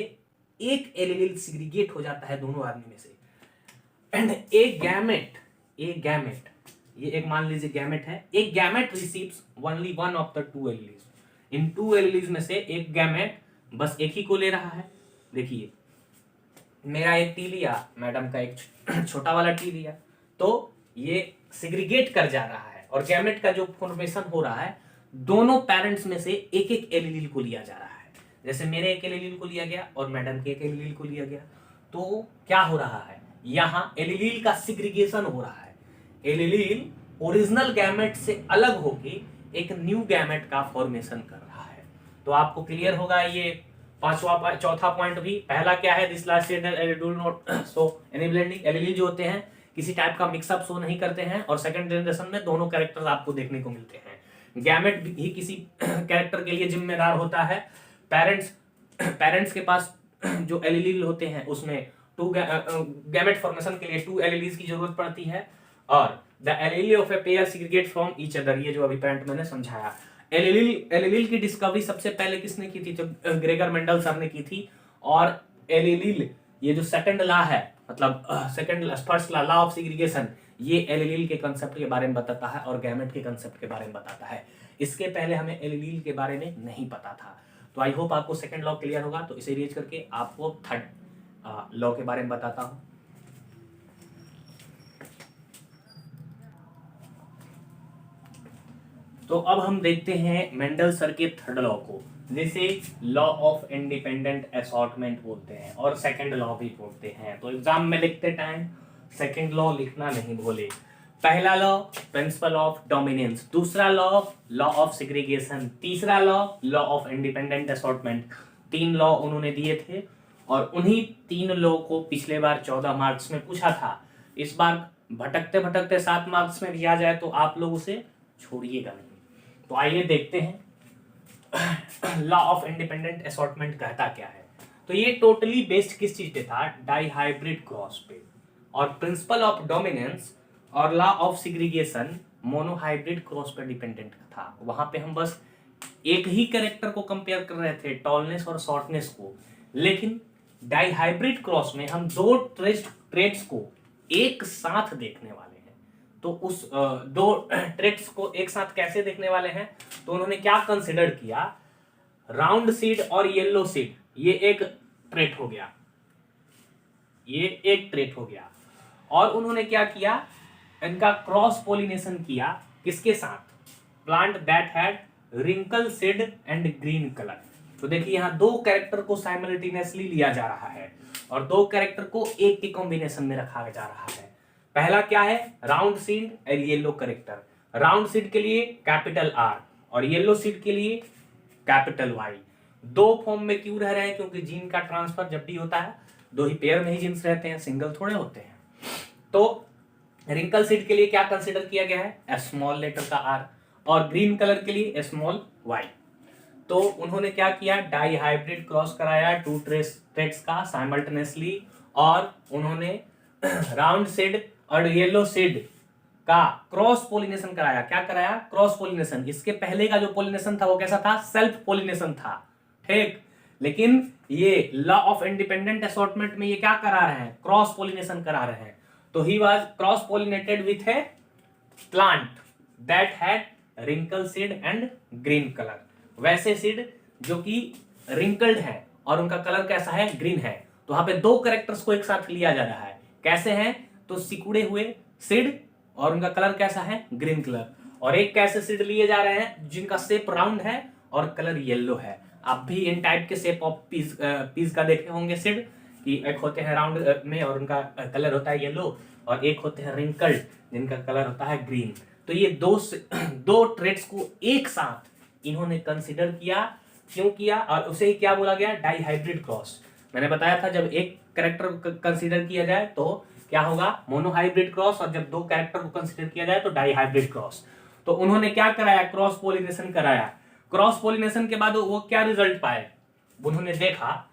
एक एलीलील सिग्रीगेट हो जाता है दोनों आदमी में से। एंड ए गैमेट ये एक मान लीजिए गैमेट है, एक gamete receives only one of the 2 एलीलीज। इन 2 एलीलीज में से एक गैमेट बस एक ही को ले रहा है। देखिए मेरा एक टी लिया, मैडम का एक छोटा वाला टी लिया, तो ये सिग्रीगेट कर जा रहा है, और गैमेट का जो फॉर्मेशन हो रहा है दोनों पेरेंट्स में से एक एक एलीलील को लिया जा रहा है। जैसे मेरे एक एलीलील को लिया गया और मैडम के एक एलीलील को लिया गया, तो क्या हो रहा है, यहाँ एलीलील का सिग्रीगेशन हो रहा है। एलीलील ओरिजिनल गैमेट से अलग होके एक न्यू गैमेट का फॉर्मेशन कर रहा है। तो आपको क्लियर होगा ये चौथा पॉइंट भी। पहला क्या है, this last do not show any blending. Alleles जो होते हैं किसी टाइप का मिक्सअप शो नहीं करते हैं, और सेकंड जनरेशन में दोनों कैरेक्टर्स आपको देखने को मिलते हैं। गैमेट ही किसी कैरेक्टर के लिए जिम्मेदार होता है। पेरेंट्स के पास जो एलीलील होते हैं उसमें 2 गैमेट फॉर्मेशन के लिए 2 एलीलीज की जरूरत पड़ती है, और the allele of a pair segregate from each other. ये जो अभी पॉइंट मैंने समझाया। एलीलील की डिस्कवरी सबसे पहले किसने की थी? तो ग्रेगर मेंडल सर ने की थी। और एलीलील ये जो सेकंड लॉ है, मतलब फर्स्ट लॉ ऑफ सिग्रीगेशन, ये एलीलील के कंसेप्ट के बारे में बताता है और गैमेट के कंसेप्ट के बारे में बताता है। इसके पहले हमें एलीलील के बारे में नहीं पता था। तो आई होप आपको सेकंड लॉ क्लियर होगा। तो इसे रीच करके आपको थर्ड लॉ के बारे में बताता हूं। तो अब हम देखते हैं मेंडल सर के थर्ड लॉ को, जिसे लॉ ऑफ इंडिपेंडेंट असॉर्टमेंट बोलते हैं और सेकंड लॉ भी बोलते हैं। तो एग्जाम में लिखते टाइम सेकंड लॉ लिखना नहीं भूले। पहला लॉ प्रिंसिपल ऑफ डोमिनेंस, दूसरा लॉ ऑफ सेग्रीगेशन, तीसरा law of independent assortment. 3 law उन्होंने दिए थे, और उन्हीं 3 लॉ को पिछले बार 14 मार्क्स में पूछा था। इस बार भटकते भटकते 7 मार्क्स में भी आ जाए तो आप लोग उसे छोड़िएगा नहीं। तो आइए देखते हैं लॉ ऑफ इंडिपेंडेंट असॉर्टमेंट कहता क्या है। तो ये टोटली बेस्ड किस चीज पे था? डाइहाइब्रिड क्रॉस पे। और प्रिंसिपल ऑफ डोमिनेंस और law of segregation monohybrid cross पर डिपेंडेंट था। वहां पे हम बस एक ही कैरेक्टर को कंपेयर कर रहे थे, टॉलनेस और शॉर्टनेस को। लेकिन डाइहाइब्रिड क्रॉस में हम 2 ट्रेट्स को एक साथ देखने वाले हैं। तो उस 2 ट्रेट्स को एक साथ कैसे देखने वाले हैं? तो उन्होंने क्या कंसिडर किया, राउंड सीड और येलो सीड, ये एक ट्रेट हो गया, ये एक ट्रेट हो गया। और उन्होंने क्या किया, इनका क्रॉस पोलिनेशन किया किसके साथ? Plant that had wrinkle seed and green colour. तो देखिए यहाँ 2 कैरेक्टर को साइमल्टेनियसली लिया जा रहा है और 2 कैरेक्टर को एक के कॉम्बिनेशन में रखा जा रहा है। पहला क्या है? राउंड सीड और येलो कैरेक्टर। राउंड सीड के लिए कैपिटल आर और येलो सीड के लिए कैपिटल वाई। 2 फॉर्म में क्यों रह रहे हैं? क्योंकि जीन का ट्रांसफर जब भी होता है दो ही पेयर में ही जीन्स रहते हैं, सिंगल थोड़े होते हैं। तो रिंकल सीड के लिए क्या कंसीडर किया गया है, स्मॉल लेटर का आर, और ग्रीन कलर के लिए स्मॉल वाई। तो उन्होंने क्या किया, डाई हाइब्रिड क्रॉस कराया टू ट्रेट्स का साइमल्टेनियसली, और उन्होंने राउंड सीड और येलो सीड का क्रॉस पोलिनेशन कराया। क्या कराया, क्रॉस पोलिनेशन। इसके पहले का जो पोलिनेशन था वो कैसा था, सेल्फ पोलिनेशन था, ठीक। लेकिन ये लॉ ऑफ इंडिपेंडेंट असॉर्टमेंट में ये क्या करा रहे हैं, क्रॉस पोलिनेशन करा रहे हैं। तो he was cross pollinated with a plant that had wrinkle seed and green colour. वैसे सीड जो कि रिंकल्ड है और उनका कलर कैसा है, ग्रीन है। तो वहां पे दो कैरेक्टर्स को एक साथ लिया जा रहा है। कैसे हैं, तो सिकुड़े हुए सीड और उनका कलर कैसा है, ग्रीन कलर। और एक कैसे सीड लिए जा रहे हैं जिनका शेप राउंड है और कलर येलो है। आप भी इन टाइप के शेप ऑफ पीस का देखे होंगे सीड, कि एक होते हैं राउंड में और उनका कलर होता है येलो, और एक होते हैं रिंकल्ड जिनका कलर होता है ग्रीन। तो ये दो ट्रेट्स को एक साथ इन्होंने कंसिडर किया। क्यों किया, और उसे ही क्या बोला गया, डाई हाइब्रिड क्रॉस। मैंने बताया था जब एक कैरेक्टर कंसिडर किया जाए तो क्या होगा, मोनोहाइब्रिड क्रॉस, और जब दो कैरेक्टर को कंसिडर किया जाए तो डाई हाइब्रिड क्रॉस। तो उन्होंने क्या कराया, क्रॉस पोलिनेशन कराया। क्रॉस पोलिनेशन के बाद वो क्या रिजल्ट पाए, उन्होंने देखा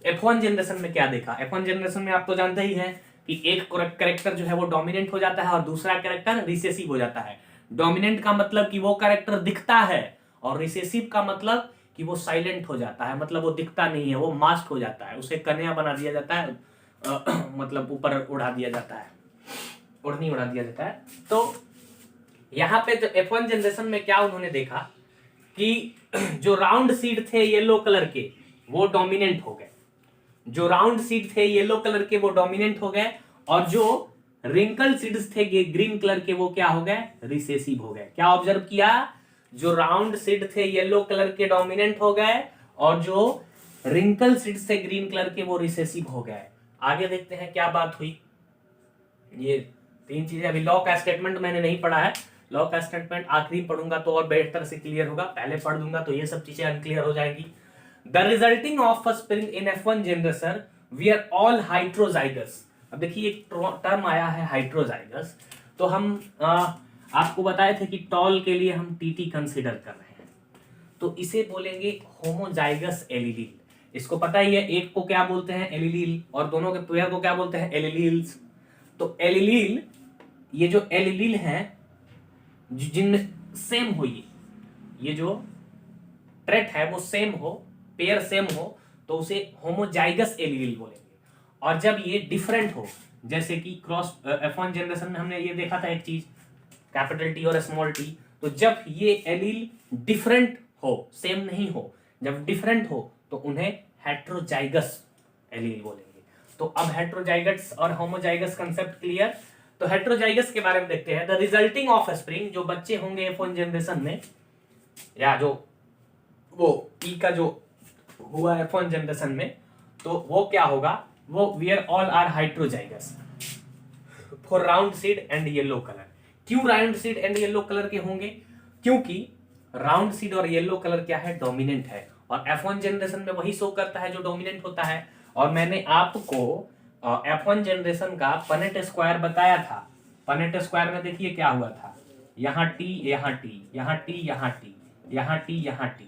F1 जनरेशन में क्या देखा। F1 जनरेशन में आप तो जानते ही हैं कि एक कैरेक्टर जो है वो डोमिनेंट हो जाता है और दूसरा कैरेक्टर रिसेसिव हो जाता है। डोमिनेंट का मतलब कि वो कैरेक्टर दिखता है, और रिसेसिव का मतलब कि वो साइलेंट हो जाता है, मतलब वो दिखता नहीं है, वो मास्क हो जाता है, उसे कन्या बना दिया जाता है, मतलब ऊपर उड़ा दिया जाता है, ओढ़नी उड़ा दिया जाता है। तो यहाँ पे जो F1 जनरेशन में क्या उन्होंने देखा कि जो राउंड सीड थे येलो कलर के वो डोमिनेंट हो गए, जो राउंड सीड थे येलो कलर के वो डोमिनेंट हो गए, और जो रिंकल सीड्स थे ग्रीन कलर के वो क्या हो गए, रिसेसिव हो गए। क्या ऑब्जर्व किया, जो राउंड सीड थे येलो कलर के डोमिनेंट हो गए, और जो रिंकल सीड्स थे ग्रीन कलर के वो रिसेसिव हो गए। आगे देखते हैं क्या बात हुई। ये तीन चीजें, अभी लॉ का स्टेटमेंट मैंने नहीं पढ़ा है, लॉ का स्टेटमेंट आखिरी पढ़ूंगा तो और बेहतर से क्लियर होगा, पहले पढ़ दूंगा तो ये सब चीजें अनक्लियर हो जाएंगी। The resulting offspring in F1 generation we are all heterozygous. अब देखिए एक टर्म आया है हाइड्रोजाइगस, तो हम आपको बताए थे कि टॉल के लिए हम टीटी कंसीडर कर रहे हैं, तो इसे बोलेंगे होमोजाइगस एलिलील। इसको पता ही है, एक को क्या बोलते हैं, एलिलील, और दोनों के पेयर को क्या बोलते हैं, एलिलील्स। तो एलिलील, ये जो एलिलील हैं जिनमें सेम हो, ये जो ट्रेट है वो सेम हो, पेयर सेम हो, तो उसे होमोजाइगस एलिलील बोलेंगे। और जब ये डिफरेंट हो, जैसे कि क्रॉस F1 जनरेशन में हमने ये देखा था एक चीज, कैपिटल टी और स्मॉल टी, तो जब ये एलील डिफरेंट हो, सेम नहीं हो, जब डिफरेंट हो तो उन्हें हेट्रोजाइगस एलील बोलेंगे। तो अब हेट्रोजाइगस और होमोजाइगस कंसेप्ट क्लियर। तो हेट्रोजाइगस के बारे में देखते हैं। द रिजल्टिंग ऑफ स्प्रिंग, जो बच्चे होंगे F1 जनरेशन में, या जो वो ई का जो हुआ F1 जनरेशन में, तो वो क्या होगा, वो we are all are heterozygous for round seed and yellow colour. क्यों round seed and yellow colour के होंगे, क्योंकि राउंड सीड और येलो कलर क्या है, डोमिनेंट है, और F1 जनरेशन में वही शो करता है जो डोमिनेंट होता है। और मैंने आपको F1 जनरेशन का पनेट स्क्वायर बताया था। पनेट स्क्वायर में देखिए क्या हुआ था, यहाँ टी, यहाँ टी, यहाँ टी, यहाँ टी, यहाँ टी, यहाँ टी,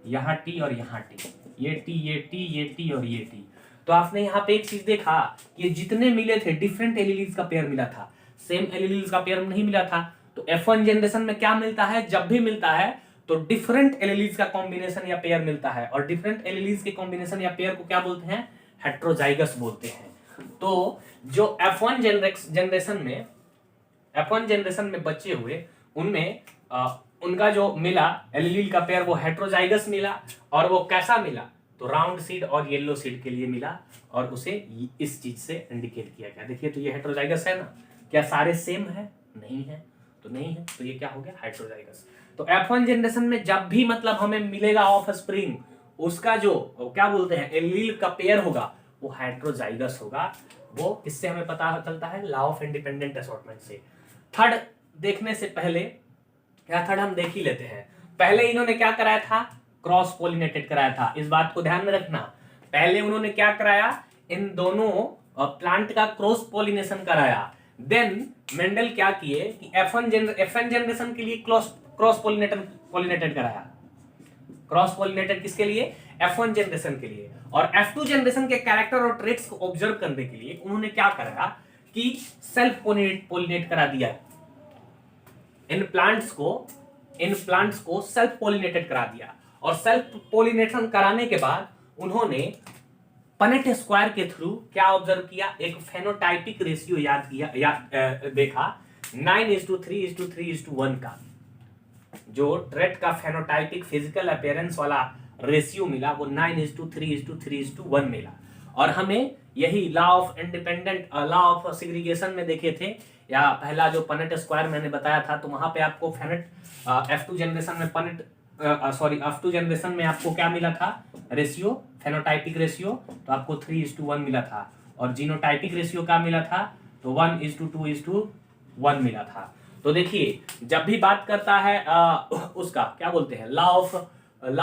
यहाँ टी और यहाँ टी, ये टी, ये टी, ये टी और ये टी। तो आपने यहाँ पे एक चीज देखा, ये जितने मिले थे डिफरेंट एलिलीज का पेयर मिला था, सेम एलिलीज का पेयर नहीं मिला था। तो F1 जनरेशन में क्या मिलता है, जब भी मिलता है तो डिफरेंट एलिलीज का कॉम्बिनेशन या पेयर मिलता है, और डिफरेंट एलिलीज के कॉम्बिनेशन या पेयर को क्या बोलते हैं, हेट्रोजाइगस बोलते हैं। तो जो F1 जनरेशन में बच्चे हुए, उनमें उनका जो मिला एलिलील का पेयर वो हेट्रोजाइगस मिला, और वो कैसा मिला, तो राउंड सीड और येलो सीड के लिए मिला, और उसे इस चीज से इंडिकेट किया गया। देखिए तो ये हेट्रोजाइगस है ना, क्या सारे सेम है, नहीं है, तो नहीं है, तो ये क्या हो गया, हेट्रोजाइगस। तो F1 जनरेशन में जब भी मतलब हमें मिलेगा ऑफ स्प्रिंग, उसका जो क्या बोलते हैं एलील का पेयर होगा वो हेट्रोजाइगस होगा। वो इससे हमें पता चलता है लॉ ऑफ इंडिपेंडेंट असॉर्टमेंट से। थर्ड देखने से पहले, या थर्ड हम देख ही लेते हैं। पहले इन्होंने क्या कराया था, क्रॉस पोलिनेटेड कराया था। इस बात को ध्यान में रखना, पहले उन्होंने क्या कराया, इन दोनों प्लांट का क्रॉस पॉलिनेशन कराया, देन मेंडल क्या किए कि F1 जनरेशन के लिए क्रॉस पॉलिनेटेड कराया। क्रॉस पॉलिनेटेड किसके लिए? F1 जनरेशन के लिए। और F2 जनरेशन के कैरेक्टर और ट्रेट्स को ऑब्जर्व करने के लिए उन्होंने क्या कराया कि सेल्फ पॉलिनेट करा दिया। इन प्लांट्स को सेल्फ पॉलिनेटेड करा दिया, और सेल्फ पॉलिनेशन कराने के बाद उन्होंने पनेट स्क्वायर के थ्रू क्या ऑब्जर्व किया? एक फेनोटाइपिक रेशियो देखा 9:3:3:1 का। जो ट्रेट का फेनोटाइपिक फिजिकल अपीयरेंस वाला रेशियो मिला वो 9:3:3:1 मिला। और हमें यही लॉ ऑफ सेग्रीगेशन में देखे थे, या पहला जो पनेट स्क्वायर मैंने बताया था, तो वहां पे आपको F2 जनरेशन में F2 जनरेशन में आपको क्या मिला था? रेशियो, फेनोटाइपिक रेशियो, तो आपको 3:1 मिला था। और जीनोटाइपिक रेशियो क्या मिला था? तो 1:2:1 मिला था। तो देखिए, जब भी बात करता है उसका क्या बोलते हैं, लॉ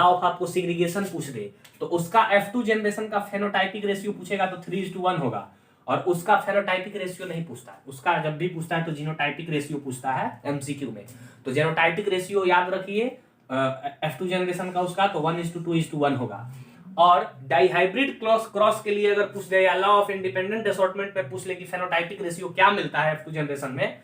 ऑफ आपको सेग्रीगेशन पूछ दे, तो उसका F2 जनरेशन का फेनोटाइपिक रेशियो पूछेगा तो 3:1 होगा, और उसका फेनोटाइपिक रेशियो नहीं पूछता है। उसका जब भी पूछता है तो जीनोटाइपिक रेशियो पूछता है एमसीक्यू में। तो जीनोटाइपिक रेशियो याद रखिए F2 जनरेशन का उसका, तो 1:2:1 होगा। और डाइहाइब्रिड क्रॉस के लिए अगर पूछ दे, या लॉ ऑफ इंडिपेंडेंट असॉर्टमेंट में पूछ ले कि फेनोटाइपिक रेशियो क्या मिलता है F2 जनरेशन में,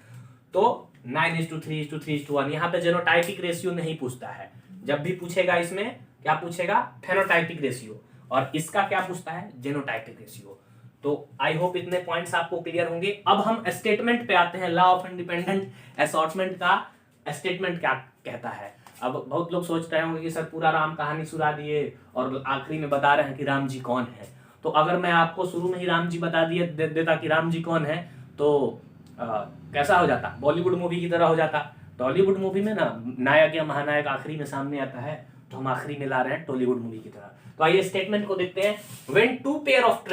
तो 9:3:3:1। यहाँ पे जीनोटाइपिक रेशियो नहीं पूछता है। जब भी पूछेगा इसमें क्या पूछेगा? Phenotypic ratio. और इसका क्या पूछता है? Genotypic ratio. तो आई होप इतने पॉइंट्स आपको क्लियर होंगे। अब हम स्टेटमेंट पे आते हैं। लॉ ऑफ इंडिपेंडेंट असॉर्टमेंट का स्टेटमेंट क्या कहता है? अब बहुत लोग सोच रहे होंगे कि सर पूरा राम कहानी सुना दिए और आखिरी में बता रहे हैं कि राम जी कौन है। तो अगर मैं आपको शुरू में ही राम जी बता देता कि राम जी कौन है, तो कैसा हो जाता? बॉलीवुड मूवी की तरह हो जाता। टॉलीवुड मूवी में ना नायक या महानायक आखिरी में सामने आता है, तो हम आखिरी में ला रहे हैं टॉलीवुड मूवी की तरह। तो आइए स्टेटमेंट को देखते हैं। When two pair of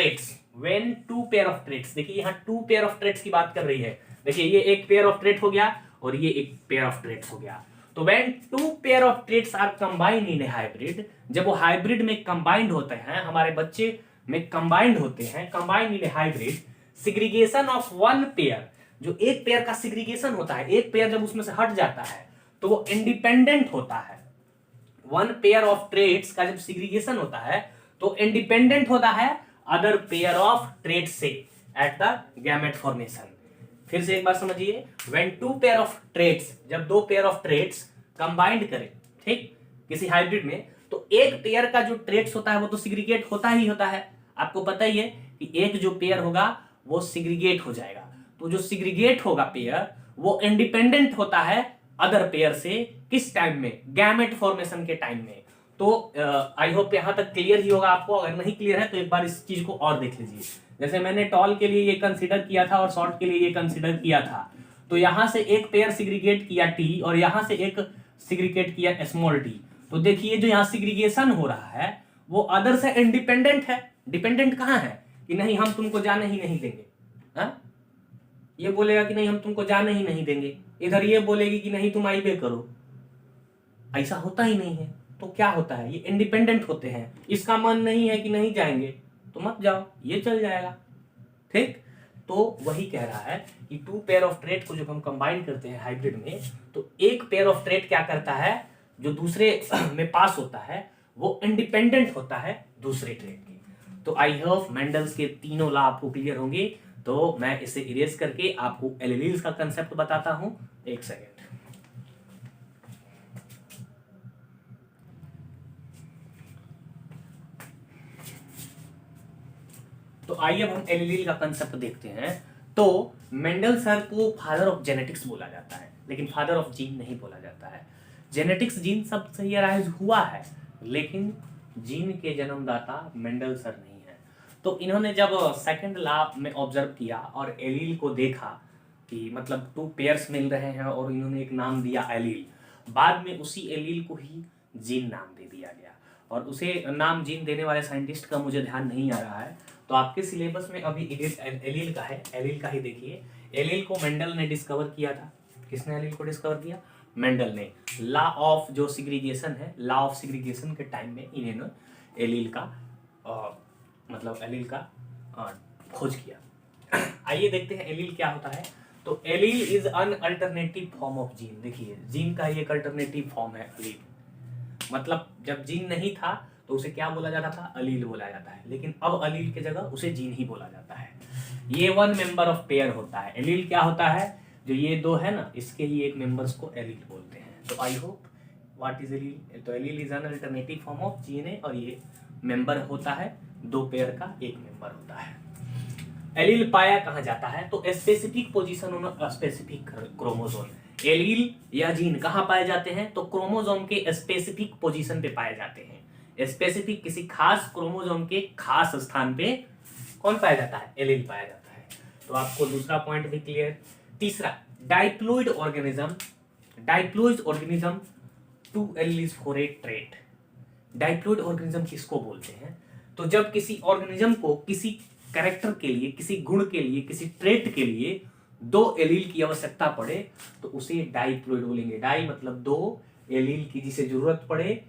traits, देखिए यहाँ टू पेयर ऑफ ट्रेट्स की बात कर रही है। देखिए ये एक पेयर ऑफ ट्रेट हो गया और ये एक पेयर ऑफ ट्रेट्स हो गया। तो when two pair of traits are combined in a hybrid, जब वो हाइब्रिड में कंबाइंड होते हैं, हमारे बच्चे में कंबाइंड होते हैं, combined in a hybrid, segregation of one pair, जो एक पेयर का सिग्रीगेशन होता है, एक पेयर जब उसमें से हट जाता है तो वो इंडिपेंडेंट होता है। वन पेयर ऑफ ट्रेट्स का जब सिग्रीगेशन होता है तो इंडिपेंडेंट होता है अदर पेयर ऑफ ट्रेट्स से एट द गैमेट फॉर्मेशन। फिर से एक बार समझिए, when two pair of traits, जब दो पेयर ऑफ ट्रेट्स कंबाइंड करें, ठीक, किसी हाइब्रिड में, तो एक पेयर का जो ट्रेट्स होता है वो तो सिग्रीगेट होता ही होता है। आपको पता ही है कि एक जो पेयर होगा वो सिग्रीगेट हो जाएगा। तो जो सिग्रीगेट होगा पेयर वो इंडिपेंडेंट होता है अदर पेयर से। किस टाइम में? गैमेट फॉर्मेशन के टाइम में। तो आई होप यहां तक क्लियर ही होगा आपको। अगर नहीं क्लियर है तो एक बार इस चीज को और देख लीजिए। जैसे मैंने टॉल के लिए ये कंसीडर किया था और शॉर्ट के लिए ये कंसीडर किया था, तो यहां से एक पेयर सिग्रीगेट किया टी और यहां से एक सिग्रीगेट किया स्मॉल टी। तो देखिए जो यहाँ सिग्रीगेशन हो रहा है वो अदर से इंडिपेंडेंट है। डिपेंडेंट कहाँ है कि नहीं हम तुमको जाने ही नहीं देंगे, हा? ये बोलेगा कि नहीं हम तुमको जाने ही नहीं देंगे, इधर ये बोलेगी कि नहीं तुम आइबे करो। ऐसा होता ही नहीं है। तो क्या होता है? ये इंडिपेंडेंट होते हैं। इसका मन नहीं है कि नहीं जाएंगे तो मत जाओ, ये चल जाएगा, ठीक। तो वही कह रहा है कि टू पेयर ऑफ ट्रेट को जब हम कंबाइन करते हैं हाइब्रिड में, तो एक पेयर ऑफ ट्रेट क्या करता है, जो दूसरे में पास होता है वो इंडिपेंडेंट होता है दूसरे ट्रेट के। तो आई होप मेंडल्स के तीनों लॉ आपको क्लियर होंगे। तो मैं इसे इरेज करके आपको एलिलील्स का कंसेप्ट बताता हूं। एक सेकेंड। तो आइए अब हम एलिलील का कंसेप्ट देखते हैं। तो मेंडल सर को फादर ऑफ जेनेटिक्स बोला जाता है, लेकिन फादर ऑफ जीन नहीं बोला जाता है। जेनेटिक्स जीन सब सही अराइज हुआ है, लेकिन जीन के जन्मदाता मेंडल सर नहीं है। तो इन्होंने जब सेकंड लॉ में ऑब्जर्व किया और एलील को देखा कि मतलब टू पेयर्स मिल रहे हैं और इन्होंने एक नाम दिया एलील, बाद में उसी एलील को ही जीन नाम दे दिया गया। और उसे नाम जीन देने वाले साइंटिस्ट का मुझे ध्यान नहीं आ रहा है, तो आपके सिलेबस में अभी एलील का है, एलील का ही देखिए। एलील को मेंडल ने डिस्कवर किया था। किसने एलील को डिस्कवर किया? मेंडल ने। लॉ ऑफ जो सिग्रीगेशन है, लॉ ऑफ सिग्रीगेशन के टाइम में इन्होंने एलील का मतलब एलील का खोज किया। आइए देखते हैं एलील क्या होता है। तो allele is an alternative form of gene. देखिए जीन का एक अल्टरनेटिव फॉर्म है एलील, मतलब जब जीन नहीं था तो उसे क्या बोला जाता था, अलील बोला जाता है, लेकिन अब अलील की जगह उसे जीन ही बोला जाता है। ये वन मेंबर ऑफ पेयर होता है। एलील क्या होता है, जो ये दो है ना, इसके ही एक मेंबर्स को एलील बोलते हैं। तो I hope what is allele, तो allele is an alternative form of gene है, और ये मेंबर होता है, दो पेयर का एक मेंबर होता है। एलील पाया कहाँ जाता है, तो specific position on specific chromosome. Allele या जीन कहाँ पाए जाते हैं, तो क्रोमोसोम के स्पेसिफिक पोजीशन पे पाए जाते हैं। स्पेसिफिक किसी खास क्रोमोसोम के खास स्थान पे कौन पाया जाता है, एलील पाया जाता है। तो आपको दूसरा पॉइंट भी क्लियर। तीसरा, diploid organism. Diploid organism two alleles for a trait. Diploid organism किसको बोलते हैं, तो जब किसी ऑर्गेनिज्म को किसी कैरेक्टर के लिए, किसी गुण के लिए, किसी ट्रेट के लिए दो एलील की आवश्यकता पड़े तो उसे डाइप्लॉइड बोलेंगे। डाई मतलब दो, एलील की जिसे जरूरत पड़े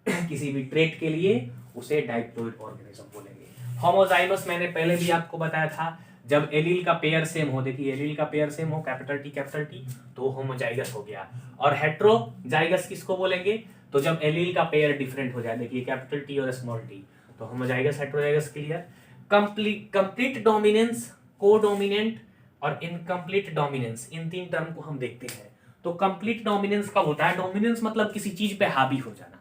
किसी भी ट्रेट के लिए, उसे डाइप्लॉइड ऑर्गेनिज्म बोलेंगे। होमोजाइगस मैंने पहले भी आपको बताया था, जब एलील का पेयर सेम हो, देखिए एलील का पेयर सेम हो कैपिटल टी तो होमोजाइगस हो गया। और हेट्रोजाइगस किसको बोलेंगे, तो जब एलील का पेयर डिफरेंट हो जाए, देखिए कैपिटल टी और स्मॉल टी, तो homozygous heterozygous clear. Complete dominance, codominant और इनकम्प्लीट डोमिनेंस, इन तीन टर्म को हम देखते हैं। तो कंप्लीट डोमिनेंस कब होता है, डोमिनेंस मतलब किसी चीज पे हावी हो जाना,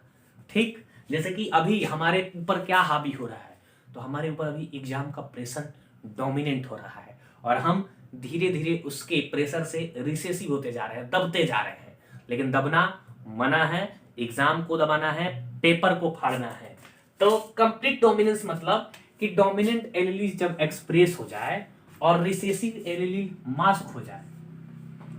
ठीक। जैसे कि अभी हमारे ऊपर क्या हावी हो रहा है, तो हमारे ऊपर अभी एग्जाम का प्रेशर डोमिनेंट हो रहा है, और हम धीरे धीरे उसके प्रेशर से रिसेसिव होते जा रहे हैं, दबते जा रहे हैं। लेकिन दबना मना है, एग्जाम को दबाना है, पेपर को फाड़ना है। तो कंप्लीट डोमिनेंस मतलब कि डोमिनेंट एलील जब एक्सप्रेस हो जाए और रिसेसिव एलील मास्क हो जाए,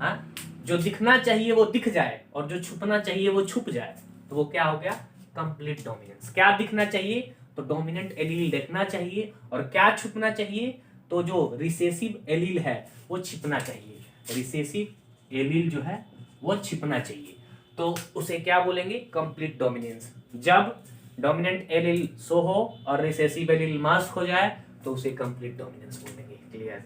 हाँ? जो दिखना चाहिए वो दिख जाए और जो छुपना चाहिए वो छुप जाए, तो वो क्या हो गया, कंप्लीट डोमिनेंस। क्या दिखना चाहिए, तो डोमिनेंट एलील दिखना चाहिए, और क्या छुपना चाहिए, तो जो रिसेसिव एलील है वो छिपना चाहिए। रिसेसिव एलील जो है वो छिपना चाहिए, तो उसे क्या बोलेंगे, कंप्लीट डोमिनेंस। जब डोमिनेंट एलील शो हो और रिसेसिव एलील मास्क हो जाए तो उसे कंप्लीट डोमिनेंस बोलेंगे। क्लियर।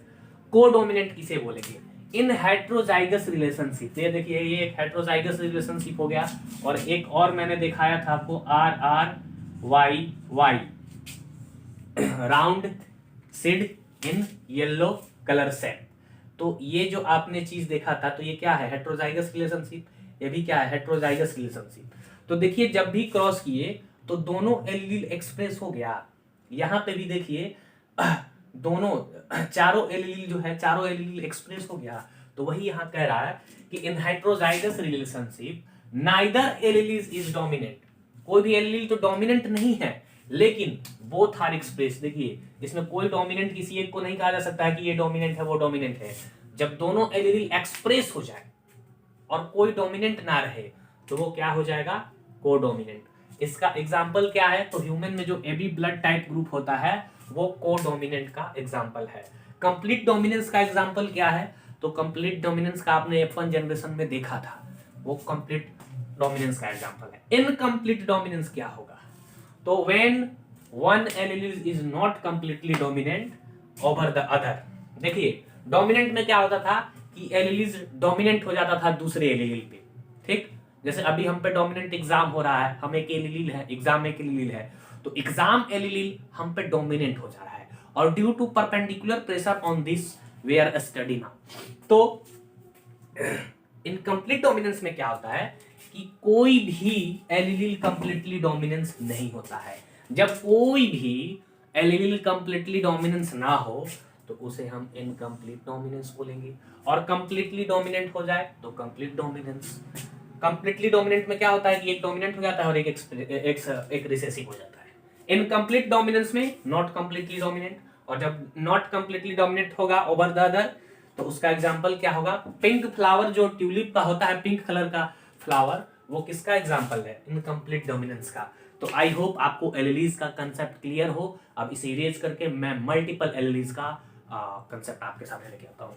कोडोमिनेंट किसे बोलेंगे, इन हेट्रोजाइगस रिलेशनशिप। ये देखिए ये एक हेट्रोजाइगस रिलेशनशिप हो गया, और एक और मैंने दिखाया था आपको, R R Y Y, round seed in yellow colour set. तो ये जो आपने चीज देखा था, तो ये क्या है, हेट्रोजाइगस रिलेशनशिप। ये भी क्या है, हेट्रोजाइगस रिलेशनशिप। तो देखिए जब भी क्रॉस किए तो दोनों एलील एक्सप्रेस हो गया। यहां पे भी देखिए दोनों चारों एलील जो है, चारों एलील एक्सप्रेस हो गया। तो वही यहां कह रहा है कि इन heterozygous relationship neither allele is dominant. कोई भी एलील तो डोमिनेंट नहीं है, लेकिन बोथ आर एक्सप्रेस। देखिए इसमें कोई डोमिनेंट किसी एक को नहीं कहा जा सकता है कि ये डोमिनेंट है वो डोमिनेंट है। जब दोनों एलील एक्सप्रेस हो जाए और कोई डोमिनेंट ना रहे तो वो क्या हो जाएगा, कोडोमिनेंट। इसका एग्जांपल क्या है, तो ह्यूमन में जो एबी ब्लड टाइप ग्रुप होता है वो कोडोमिनेंट का एग्जांपल है। कंप्लीट डोमिनेंस का एग्जांपल क्या है, तो कंप्लीट डोमिनेंस का आपने F1 जनरेशन में देखा था, वो कंप्लीट डोमिनेंस का एग्जांपल है। इनकम्प्लीट डोमिनेंस क्या होगा, तो when one allele is not completely dominant over the other. देखिए डोमिनेंट में क्या होता था कि एलील डोमिनेंट हो जाता था दूसरे एलील पे, ठीक। जैसे अभी हम पे डोमिनेंट एग्जाम हो रहा है, हम एक एलील है, एग्जाम एक एलील है, तो एग्जाम एलील हम पे डोमिनेंट हो जा रहा है, और due to perpendicular pressure on this we are study now. तो इनकम्प्लीट डोमिनेंस में क्या होता है कि कोई भी एलील कंप्लीटली डोमिनेंस नहीं होता है। जब कोई भी एलील कंप्लीटली डोमिनेंस ना हो तो उसे हम इनकम्प्लीट डोमिनेंस बोलेंगे, और कंप्लीटली डोमिनेंट हो जाए तो कंप्लीट डोमिनेंस। कंप्लीटली डोमिनेंट में क्या होता है कि एक डोमिनेंट हो जाता है और एक रिसेसिव हो जाता है। इनकम्प्लीट डोमिनेंस में नॉट कंप्लीटली डोमिनेंट, और जब नॉट कंप्लीटली डोमिनेंट होगा ओवर द अदर तो उसका एग्जांपल क्या होगा, पिंक फ्लावर जो ट्यूलिप का होता है, पिंक कलर का फ्लावर, वो किसका एग्जांपल है, इनकम्प्लीट डोमिनेंस का। तो आई होप आपको एलील्स का कंसेप्ट क्लियर हो। अब इसे इरेज करके मैं मल्टीपल एलील्स का कंसेप्ट आपके सामने लेके आता हूं।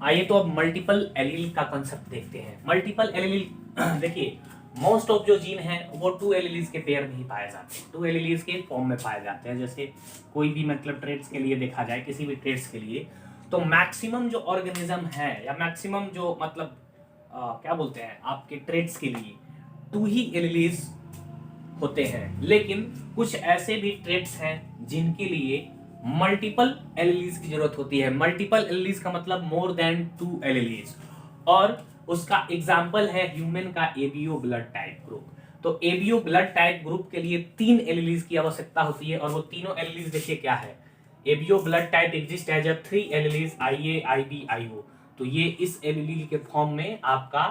आइए तो अब मल्टीपल एलील का कंसेप्ट देखते हैं। मल्टीपल एलील देखिए मोस्ट ऑफ जो जीन है वो 2 एलीलीज के पेयर में ही पाए जाते हैं, 2 एलीलीज के फॉर्म में पाए जाते हैं। जैसे कोई भी मतलब ट्रेड्स के लिए देखा जाए, किसी भी ट्रेड्स के लिए, तो मैक्सिमम जो ऑर्गेनिज्म है या मैक्सिमम जो मतलब क्या बोलते हैं आपके ट्रेड्स के लिए 2 ही एलीलीज होते हैं। लेकिन कुछ ऐसे भी ट्रेड्स हैं जिनके लिए मल्टीपल एलीलीज की जरूरत होती है। मल्टीपल एलीलीज का मतलब मोर देन 2 एलीलीज, और उसका एग्जाम्पल है ह्यूमन का एबीओ ब्लड टाइप ग्रुप। तो एबीओ ब्लड टाइप ग्रुप के लिए 3 एलीलीज की आवश्यकता होती है, और वो तीनों एलीलीज देखिए क्या है। ABO blood type exist as a 3 alleles IA IB IO। तो ये इस एलीलील के फॉर्म में आपका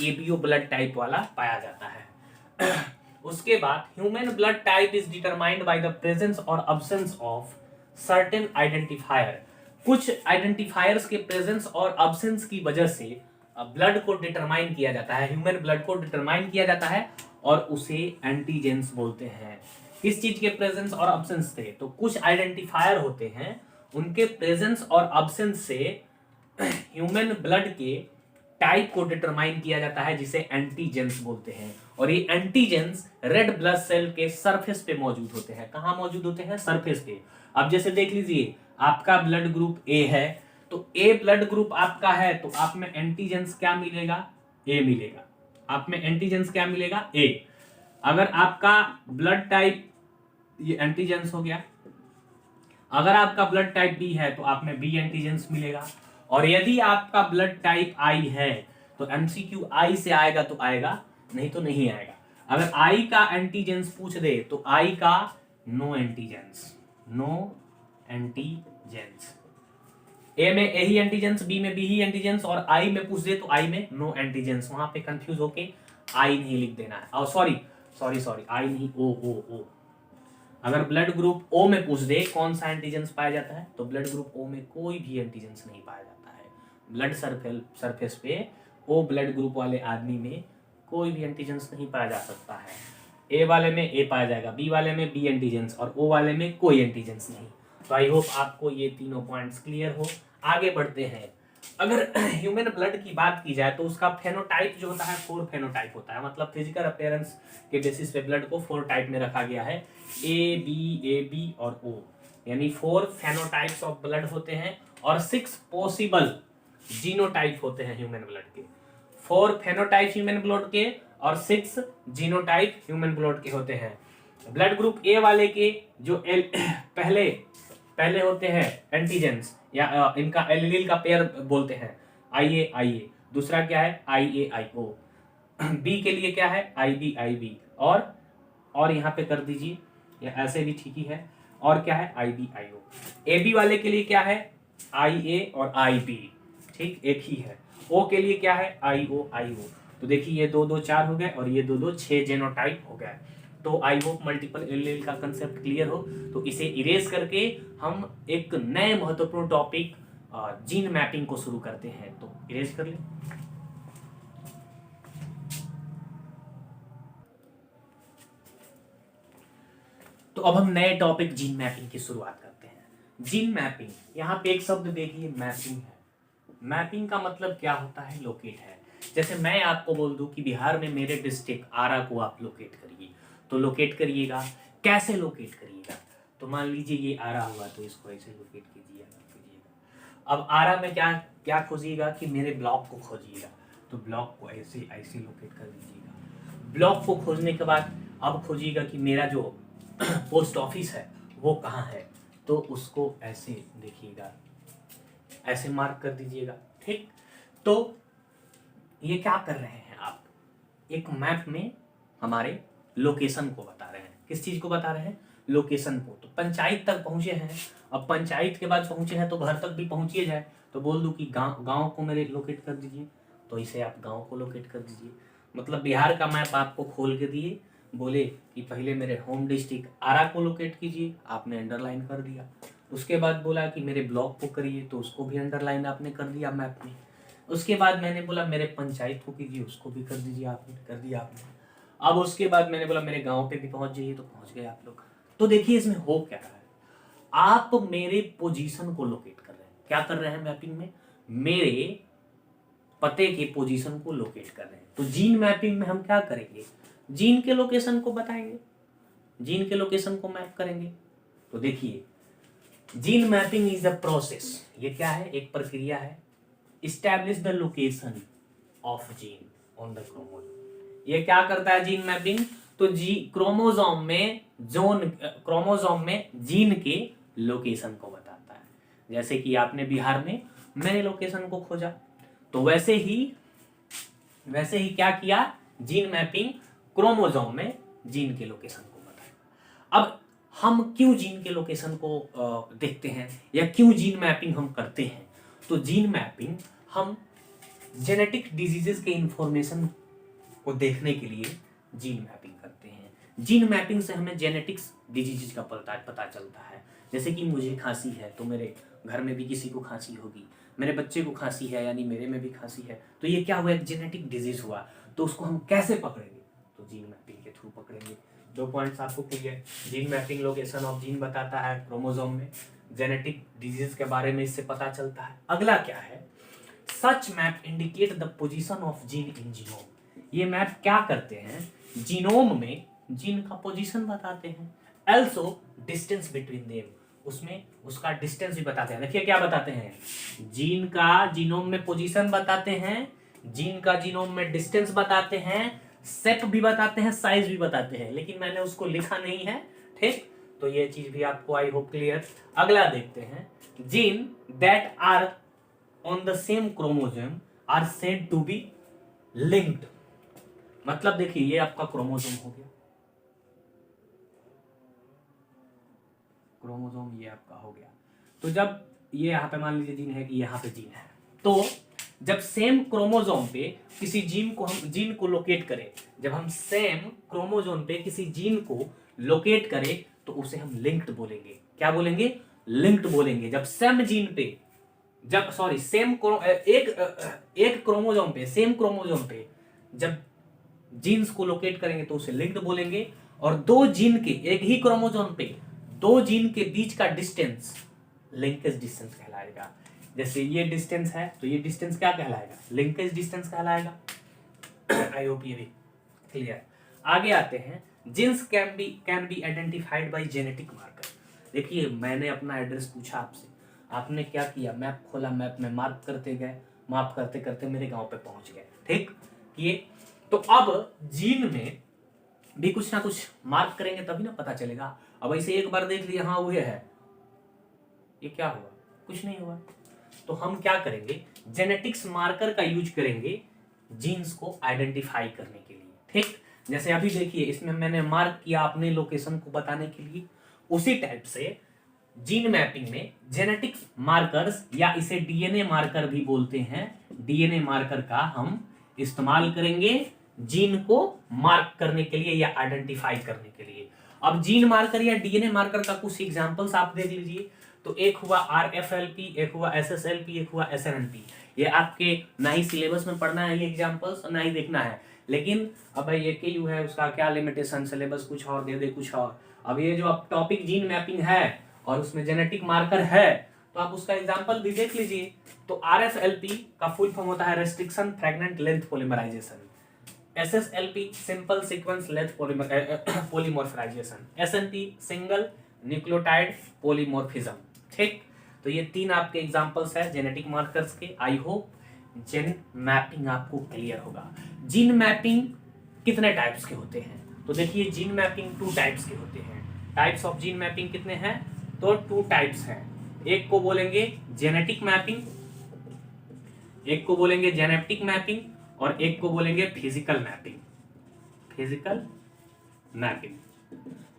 एबीओ ब्लड टाइप वाला पाया जाता है। उसके बाद human blood type is determined by the presence और अब्सेंस ऑफ सर्टेन आइडेंटिफायर। कुछ आइडेंटिफायर्स के प्रेजेंस और अब्सेंस की वजह से ब्लड को डिटरमाइन किया जाता है, ह्यूमन ब्लड को डिटरमाइन किया जाता है, और उसे एंटीजेंस बोलते हैं। किस चीज के प्रेजेंस और अब्सेंस से? तो कुछ आइडेंटिफायर होते हैं, उनके प्रेजेंस और अब्सेंस से ह्यूमन ब्लड के टाइप को डिटरमाइन किया जाता है, जिसे एंटीजेंस बोलते हैं। और ये एंटीजेंस रेड ब्लड सेल के सरफेस पे मौजूद होते हैं। कहां मौजूद होते हैं? सरफेस पे। अब जैसे देख लीजिए, आपका ब्लड ग्रुप ए है, तो ए ब्लड ग्रुप आपका है, तो आप में एंटीजेंस क्या मिलेगा? ए मिलेगा। आप में एंटीजेंस क्या मिलेगा? ए। अगर आपका ब्लड टाइप, ये एंटीजेंस हो गया। अगर आपका ब्लड टाइप बी है तो आप में बी एंटीजेंस मिलेगा। और यदि आपका ब्लड टाइप आई है तो एमसीक्यू आई से आएगा तो आएगा, नहीं तो नहीं आएगा। अगर आई का एंटीजेंस पूछ दे तो आई का नो एंटीजेंस, नो एंटीजेंस। ए में ए ही एंटीजेंस, बी में बी ही एंटीजेंस, और आई में पूछ दे तो आई में नो एंटीजेंस। वहां पे कंफ्यूज होके आई नहीं लिख देना है। सॉरी सॉरी सॉरी, आई नहीं, ओ ओ ओ। अगर ब्लड ग्रुप ओ में पूछ दे कौन सा एंटीजेंस पाया जाता है, तो ब्लड ग्रुप ओ में कोई भी एंटीजेंस नहीं पाया जाता है। ब्लड सरफेस पे ओ ब्लड ग्रुप वाले आदमी में कोई भी एंटीजेंस नहीं पाया जा सकता है। ए वाले में ए पाया जाएगा, बी वाले में बी एंटीजेंस, और ओ वाले में कोई एंटीजेंस नहीं। तो आई होप आपको ये तीनों पॉइंट्स क्लियर हो। आगे बढ़ते हैं। अगर ह्यूमन ब्लड की बात की जाए तो उसका फेनोटाइप जो होता है 4 फेनोटाइप होता है। मतलब फिजिकल अपीयरेंस के बेसिस पे ब्लड को 4 टाइप में रखा गया है, A B और O, यानी 4 फेनोटाइप्स ऑफ ब्लड होते हैं और 6 पॉसिबल जीनोटाइप होते हैं ह्यूमन ब्लड के। 4 फेनोटाइप ह्यूमन ब्लड के और 6 जीनोटाइप ह्यूमन ब्लड के होते हैं। ब्लड ग्रुप ए वाले के जो पहले होते हैं एंटीजेंस, या इनका एलील का पेयर बोलते हैं IA दूसरा क्या है IA बी के लिए क्या है IB, और यहाँ पे कर दीजिए, या ऐसे भी ठीक ही है, और क्या है IB AB वाले के लिए क्या है IA और IB, ठीक एक ही है। O के लिए क्या है IO। तो देखिए ये 2 2 4 हो गए, और ये 2 2 6 जेनोटाइप हो गए। तो आई होप मल्टीपल एलील का कंसेप्ट क्लियर हो। तो इसे इरेज करके हम एक नए महत्वपूर्ण टॉपिक जीन मैपिंग को शुरू करते हैं। तो इरेज कर ले। तो अब हम नए टॉपिक जीन मैपिंग की शुरुआत करते हैं। जीन मैपिंग, यहाँ पे एक शब्द देखिए मैपिंग है। मैपिंग का मतलब क्या होता है? लोकेट है। जैसे मैं आपको बोल दूं कि बिहार में मेरे डिस्ट्रिक्ट आरा को आप लोकेट करिए, तो लोकेट करिएगा। कैसे लोकेट करिएगा? तो मान लीजिए ये आरा हुआ, तो इसको ऐसे लोकेट कीजिएगा। अब आरा में क्या क्या खोजिएगा कि मेरे ब्लॉक को खोजिएगा, तो ब्लॉक को ऐसे ऐसे लोकेट कर दीजिएगा। ब्लॉक को खोजने के बाद अब खोजिएगा कि मेरा जो पोस्ट ऑफिस है वो कहाँ है, तो उसको ऐसे देखिएगा, ऐसे मार्क कर दीजिएगा। ठीक, तो ये क्या कर रहे हैं आप? एक मैप में हमारे लोकेशन को बता रहे हैं। किस चीज को बता रहे हैं? लोकेशन को। तो पंचायत तक पहुंचे हैं, अब पंचायत के बाद पहुंचे हैं तो घर तक भी पहुंचिए जाए, तो बोल दूं कि गांव को मेरे लोकेट कर दीजिए, तो इसे आप गांव को लोकेट कर दीजिए। मतलब बिहार का मैप आपको खोल के दिए, बोले कि पहले मेरे होम डिस्ट्रिक्ट आरा को लोकेट कीजिए, आपने अंडरलाइन कर दिया। उसके बाद बोला कि मेरे ब्लॉक को करिए, तो उसको भी अंडरलाइन आपने कर दिया मैप में। उसके बाद मैंने बोला मेरे पंचायत को कीजिए, उसको भी कर दीजिए, आपने कर दिया आपने। अब उसके बाद मैंने बोला मेरे गांव पे भी पहुंच जाइए, तो पहुंच गए आप लोग। तो देखिए इसमें हो क्या रहा है, आप मेरे पोजीशन को लोकेट कर रहे हैं। क्या कर रहे हैं मैपिंग में? मेरे पते के पोजीशन को लोकेट कर रहे हैं। तो जीन मैपिंग में हम क्या करेंगे, जीन के लोकेशन को बताएंगे, जीन के लोकेशन को मैप करेंगे। तो देखिए gene mapping is a process, ये क्या है, एक प्रक्रिया है। Establish the location of gene on the chromosome. ये क्या करता है जीन मैपिंग, तो जी क्रोमोसोम में जीन के लोकेशन को बताता है। जैसे कि आपने बिहार में मैंने लोकेशन को खोजा, तो वैसे ही क्या किया, जीन मैपिंग क्रोमोसोम में जीन के लोकेशन को बताया। अब हम क्यों जीन के लोकेशन को देखते हैं या क्यों जीन मैपिंग हम करते हैं, तो जीन मैपिंग हम जेनेटिक डिजीजेस के इंफॉर्मेशन को देखने के लिए जीन मैपिंग करते हैं। जीन मैपिंग से हमें जेनेटिक्स डिजीजेस का पता चलता है। जैसे कि मुझे खांसी है तो मेरे घर में भी किसी को खांसी होगी, मेरे बच्चे को खांसी है यानी मेरे में भी खांसी है, तो ये क्या हुआ, एक जेनेटिक डिजीज हुआ। तो उसको हम कैसे पकड़ेंगे, तो जीन मैपिंग के थ्रू पकड़ेंगे। 2 पॉइंट्स आपको clear, gene mapping location of gene बताता है क्रोमोसोम में, जेनेटिक डिजीज के बारे में इससे पता चलता है। अगला क्या है, such map indicate the position of gene in genome. ये मैप क्या करते हैं, जीनोम में जीन का पोजीशन बताते हैं। also डिस्टेंस बिटवीन देम, उसमें उसका डिस्टेंस भी बताते हैं। देखिए क्या बताते हैं, जीन का जीनोम में पोजीशन बताते हैं, जीन का जीनोम में डिस्टेंस बताते हैं, शेप भी बताते हैं, साइज भी बताते हैं, लेकिन मैंने उसको लिखा नहीं है, ठीक। तो ये चीज भी आपको आई होप क्लियर। अगला देखते हैं, gene that are on the same chromosome are said to be linked. मतलब देखिए ये आपका क्रोमोसोम हो गया, क्रोमोसोम ये आपका हो गया। तो जब ये यहाँ पे मान लीजिए जीन है कि यहाँ पे जीन है, तो जब सेम क्रोमोसोम पे किसी जीन को लोकेट करें, जब हम सेम क्रोमोसोम पे किसी जीन को लोकेट करें तो उसे हम लिंक्ड बोलेंगे। क्या बोलेंगे, लिंक्ड बोलेंगे। जब सेम जीन पे एक क्रोमोसोम पे सेम क्रोमोसोम पे जब जीन्स को लोकेट करेंगे तो उसे लिंक्ड बोलेंगे। और दो जीन के एक ही क्रोमोसोम पे दो जीन के बीच का डिस्टेंस लिंकेज डिस्टेंस कहलाएगा। जैसे ये डिस्टेंस है तो ये डिस्टेंस क्या कहलाएगा, लिंकेज डिस्टेंस कहलाएगा। आई होप ये भी क्लियर। आगे आते हैं, genes can be identified by genetic marker. देखिए मैंने अपना एड्रेस पूछा आपसे, आपने क्या किया, मैप खोला, मैप में मार्क करते गए, मार्क करते करते मेरे गांव पे पहुंच गए, ठीक किए। तो अब जीन में भी कुछ ना कुछ मार्क करेंगे तभी ना पता चलेगा। अब ऐसे एक बार देख लिया, हाँ वो है, ये क्या हुआ, कुछ नहीं हुआ। तो हम क्या करेंगे, जेनेटिक्स मार्कर का यूज करेंगे जीन्स को आइडेंटिफाई करने के लिए, ठीक। जैसे अभी देखिए इसमें मैंने मार्क किया अपने लोकेशन को बताने के लिए, उसी टाइप से जीन मैपिंग में जेनेटिक्स मार्कर्स या इसे डीएनए मार्कर भी बोलते हैं, डीएनए मार्कर का हम इस्तेमाल करेंगे जीन को मार्क करने के लिए या आइडेंटिफाई करने के लिए। अब जीन मार्कर या डीएनए मार्कर का कुछ एग्जांपल्स आप देख लीजिए। तो एक हुआ आरएफएलपी, एक हुआ एसएसएलपी, एक हुआ एसएनपी। ये आपके ना ही सिलेबस में पढ़ना है ये एग्जांपल्स, ना ही देखना है, लेकिन अब ये केयू है, उसका क्या लिमिटेशन, सिलेबस कुछ और दे दे कुछ और। अब ये जो अब टॉपिक जीन मैपिंग है और उसमें जेनेटिक मार्कर है, तो आप उसका एग्जांपल भी देख लीजिए। तो आरएफएलपी का फुल फॉर्म होता है restriction fragment length polymerization, SSLP simple sequence length polymorphization, SNP single nucleotide polymorphism, ठीक। तो ये तीन आपके एग्जांपल्स है जेनेटिक मार्कर्स के। आई होप जीन मैपिंग आपको क्लियर होगा। जीन मैपिंग कितने टाइप्स के होते हैं, तो देखिए जीन मैपिंग 2 टाइप्स के होते हैं। टाइप्स ऑफ जीन मैपिंग कितने हैं, तो 2 टाइप्स हैं। एक को बोलेंगे जेनेटिक मैपिंग, एक को बोलेंगे जेनेटिक मैपिंग, और एक को बोलेंगे फिजिकल मैपिंग, फिजिकल मैपिंग।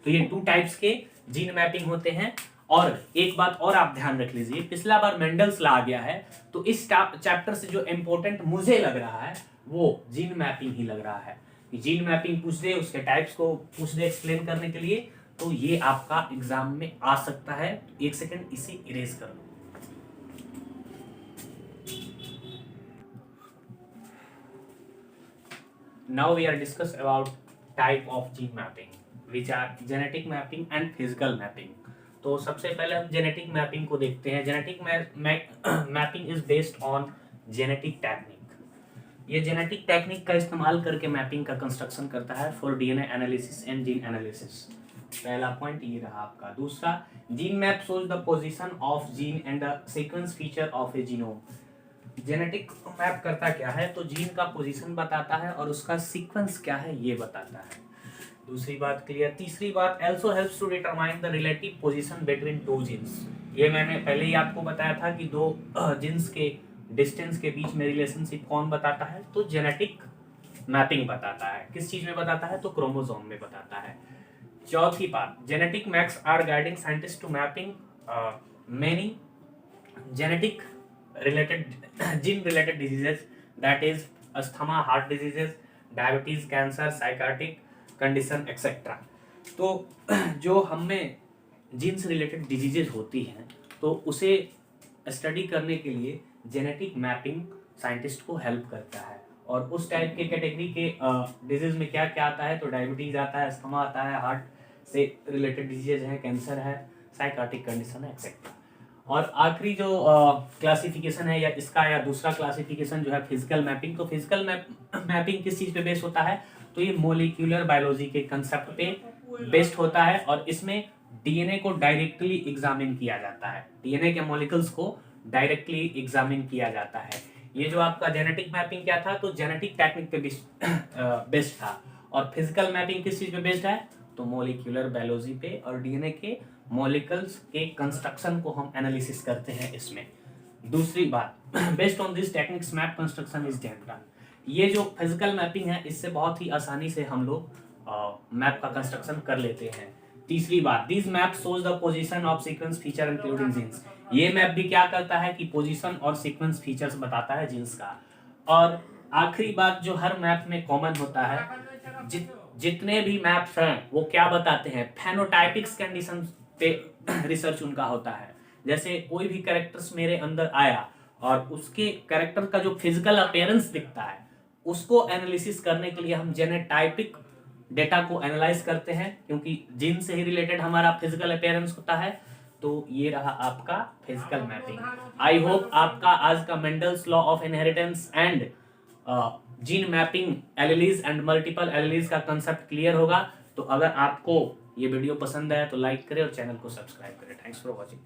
तो ये 2 टाइप्स के जीन मैपिंग होते हैं। और एक बात और आप ध्यान रख लीजिए, पिछला बार मेंडल्स ला आ गया है, तो इस चैप्टर से जो इंपॉर्टेंट मुझे लग रहा है वो जीन मैपिंग ही लग रहा है। जीन मैपिंग पूछ दे, उसके टाइप्स को पूछ दे एक्सप्लेन करने के लिए, तो ये आपका एग्जाम में आ सकता है। एक सेकंड इसे इरेज कर लो। Now we are discuss about type of gene mapping, which are genetic mapping and physical mapping. तो सबसे पहले हम जेनेटिक मैपिंग को देखते हैं। Genetic mapping is based on genetic technique. ये जेनेटिक टेक्निक का इस्तेमाल करके मैपिंग का कंस्ट्रक्शन करता है for DNA analysis and gene analysis. पहला पॉइंट ये रहा आपका। दूसरा, gene map shows the position of gene and the sequence feature of A genome. Genetic map करता क्या है, तो जीन का पोजीशन बताता है और उसका सीक्वेंस क्या है ये बताता है। दूसरी बात क्लियर। तीसरी बात, also helps to determine the relative position between two genes। ये मैंने पहले ही आपको बताया था कि दो जीन्स के डिस्टेंस के बीच में रिलेशनशिप कौन बताता है, तो जेनेटिक मैपिंग बताता है। किस चीज में बताता है, तो क्रोमोसोम में बताता है। चौथी बात, genetic maps are guiding scientist to mapping many genetic related gene related diseases, that is asthma, heart diseases, diabetes, cancer, psychiatric condition etc। तो जो हमें जीन से रिलेटेड डिजीजेज होती हैं तो उसे स्टडी करने के लिए जेनेटिक मैपिंग साइंटिस्ट को हेल्प करता है। और उस टाइप के कैटेगरी के डिजीज में क्या क्या आता है, तो डायबिटीज आता है, अस्थमा आता है, हार्ट से रिलेटेड डिजीजेज है, कैंसर है, साइकार्टिक कंडीशन है एक्सेट्रा। और आखिरी जो क्लासिफिकेशन है या इसका या दूसरा क्लासिफिकेशन जो है फिजिकल मैपिंग। तो फिजिकल मैपिंग किस चीज़ पे बेस्ड होता है, तो ये मोलिक्यूलर बायोलॉजी के कंसेप्ट पे बेस्ड होता है और इसमें डीएनए को डायरेक्टली एग्जामिन किया जाता है। डीएनए के मॉलिक्यूल्स को डायरेक्टली एग्जामिन किया जाता है। ये जो आपका जेनेटिक मैपिंग क्या था, तो जेनेटिक टेक्निक पे बेस्ड था। और फिजिकल मैपिंग किस चीज़ पे बेस्ड है, तो मोलिक्यूलर बायोलॉजी पे और डीएनए के मॉलिक्यूल्स के कंस्ट्रक्शन को हम एनालिसिस करते हैं इसमें। दूसरी बात, based on this techniques map construction is done. ये जो फिजिकल मैपिंग है इससे बहुत ही आसानी से हम लोग मैप का कंस्ट्रक्शन कर लेते हैं। तीसरी बात, this map shows the position of sequence feature including genes. ये मैप भी क्या करता है कि पोजीशन और सीक्वेंस फीचर्स बताता है जीन्स का। और आखिरी बात जो हर मैप में कॉमन होता है, जितने भी मैप्स हैं वो क्या बताते हैं, फेनोटाइपिक्स कंडीशन पे रिसर्च उनका होता है। जैसे कोई भी कैरेक्टर्स मेरे अंदर आया और उसके कैरेक्टर का जो फिजिकल अपीयरेंस दिखता है उसको एनालिसिस करने के लिए हम जेनेटाइपिक डेटा को एनालाइज करते हैं, क्योंकि जीन से ही रिलेटेड हमारा फिजिकल अपीयरेंस होता है। तो ये रहा आपका फिजिकल मैपिंग। आई होप आपका आज का Mendel's law of inheritance and gene mapping alleles and multiple alleles का कंसेप्ट क्लियर होगा। तो अगर आपको ये वीडियो पसंद आया तो लाइक करें और चैनल को सब्सक्राइब करें। Thanks for watching.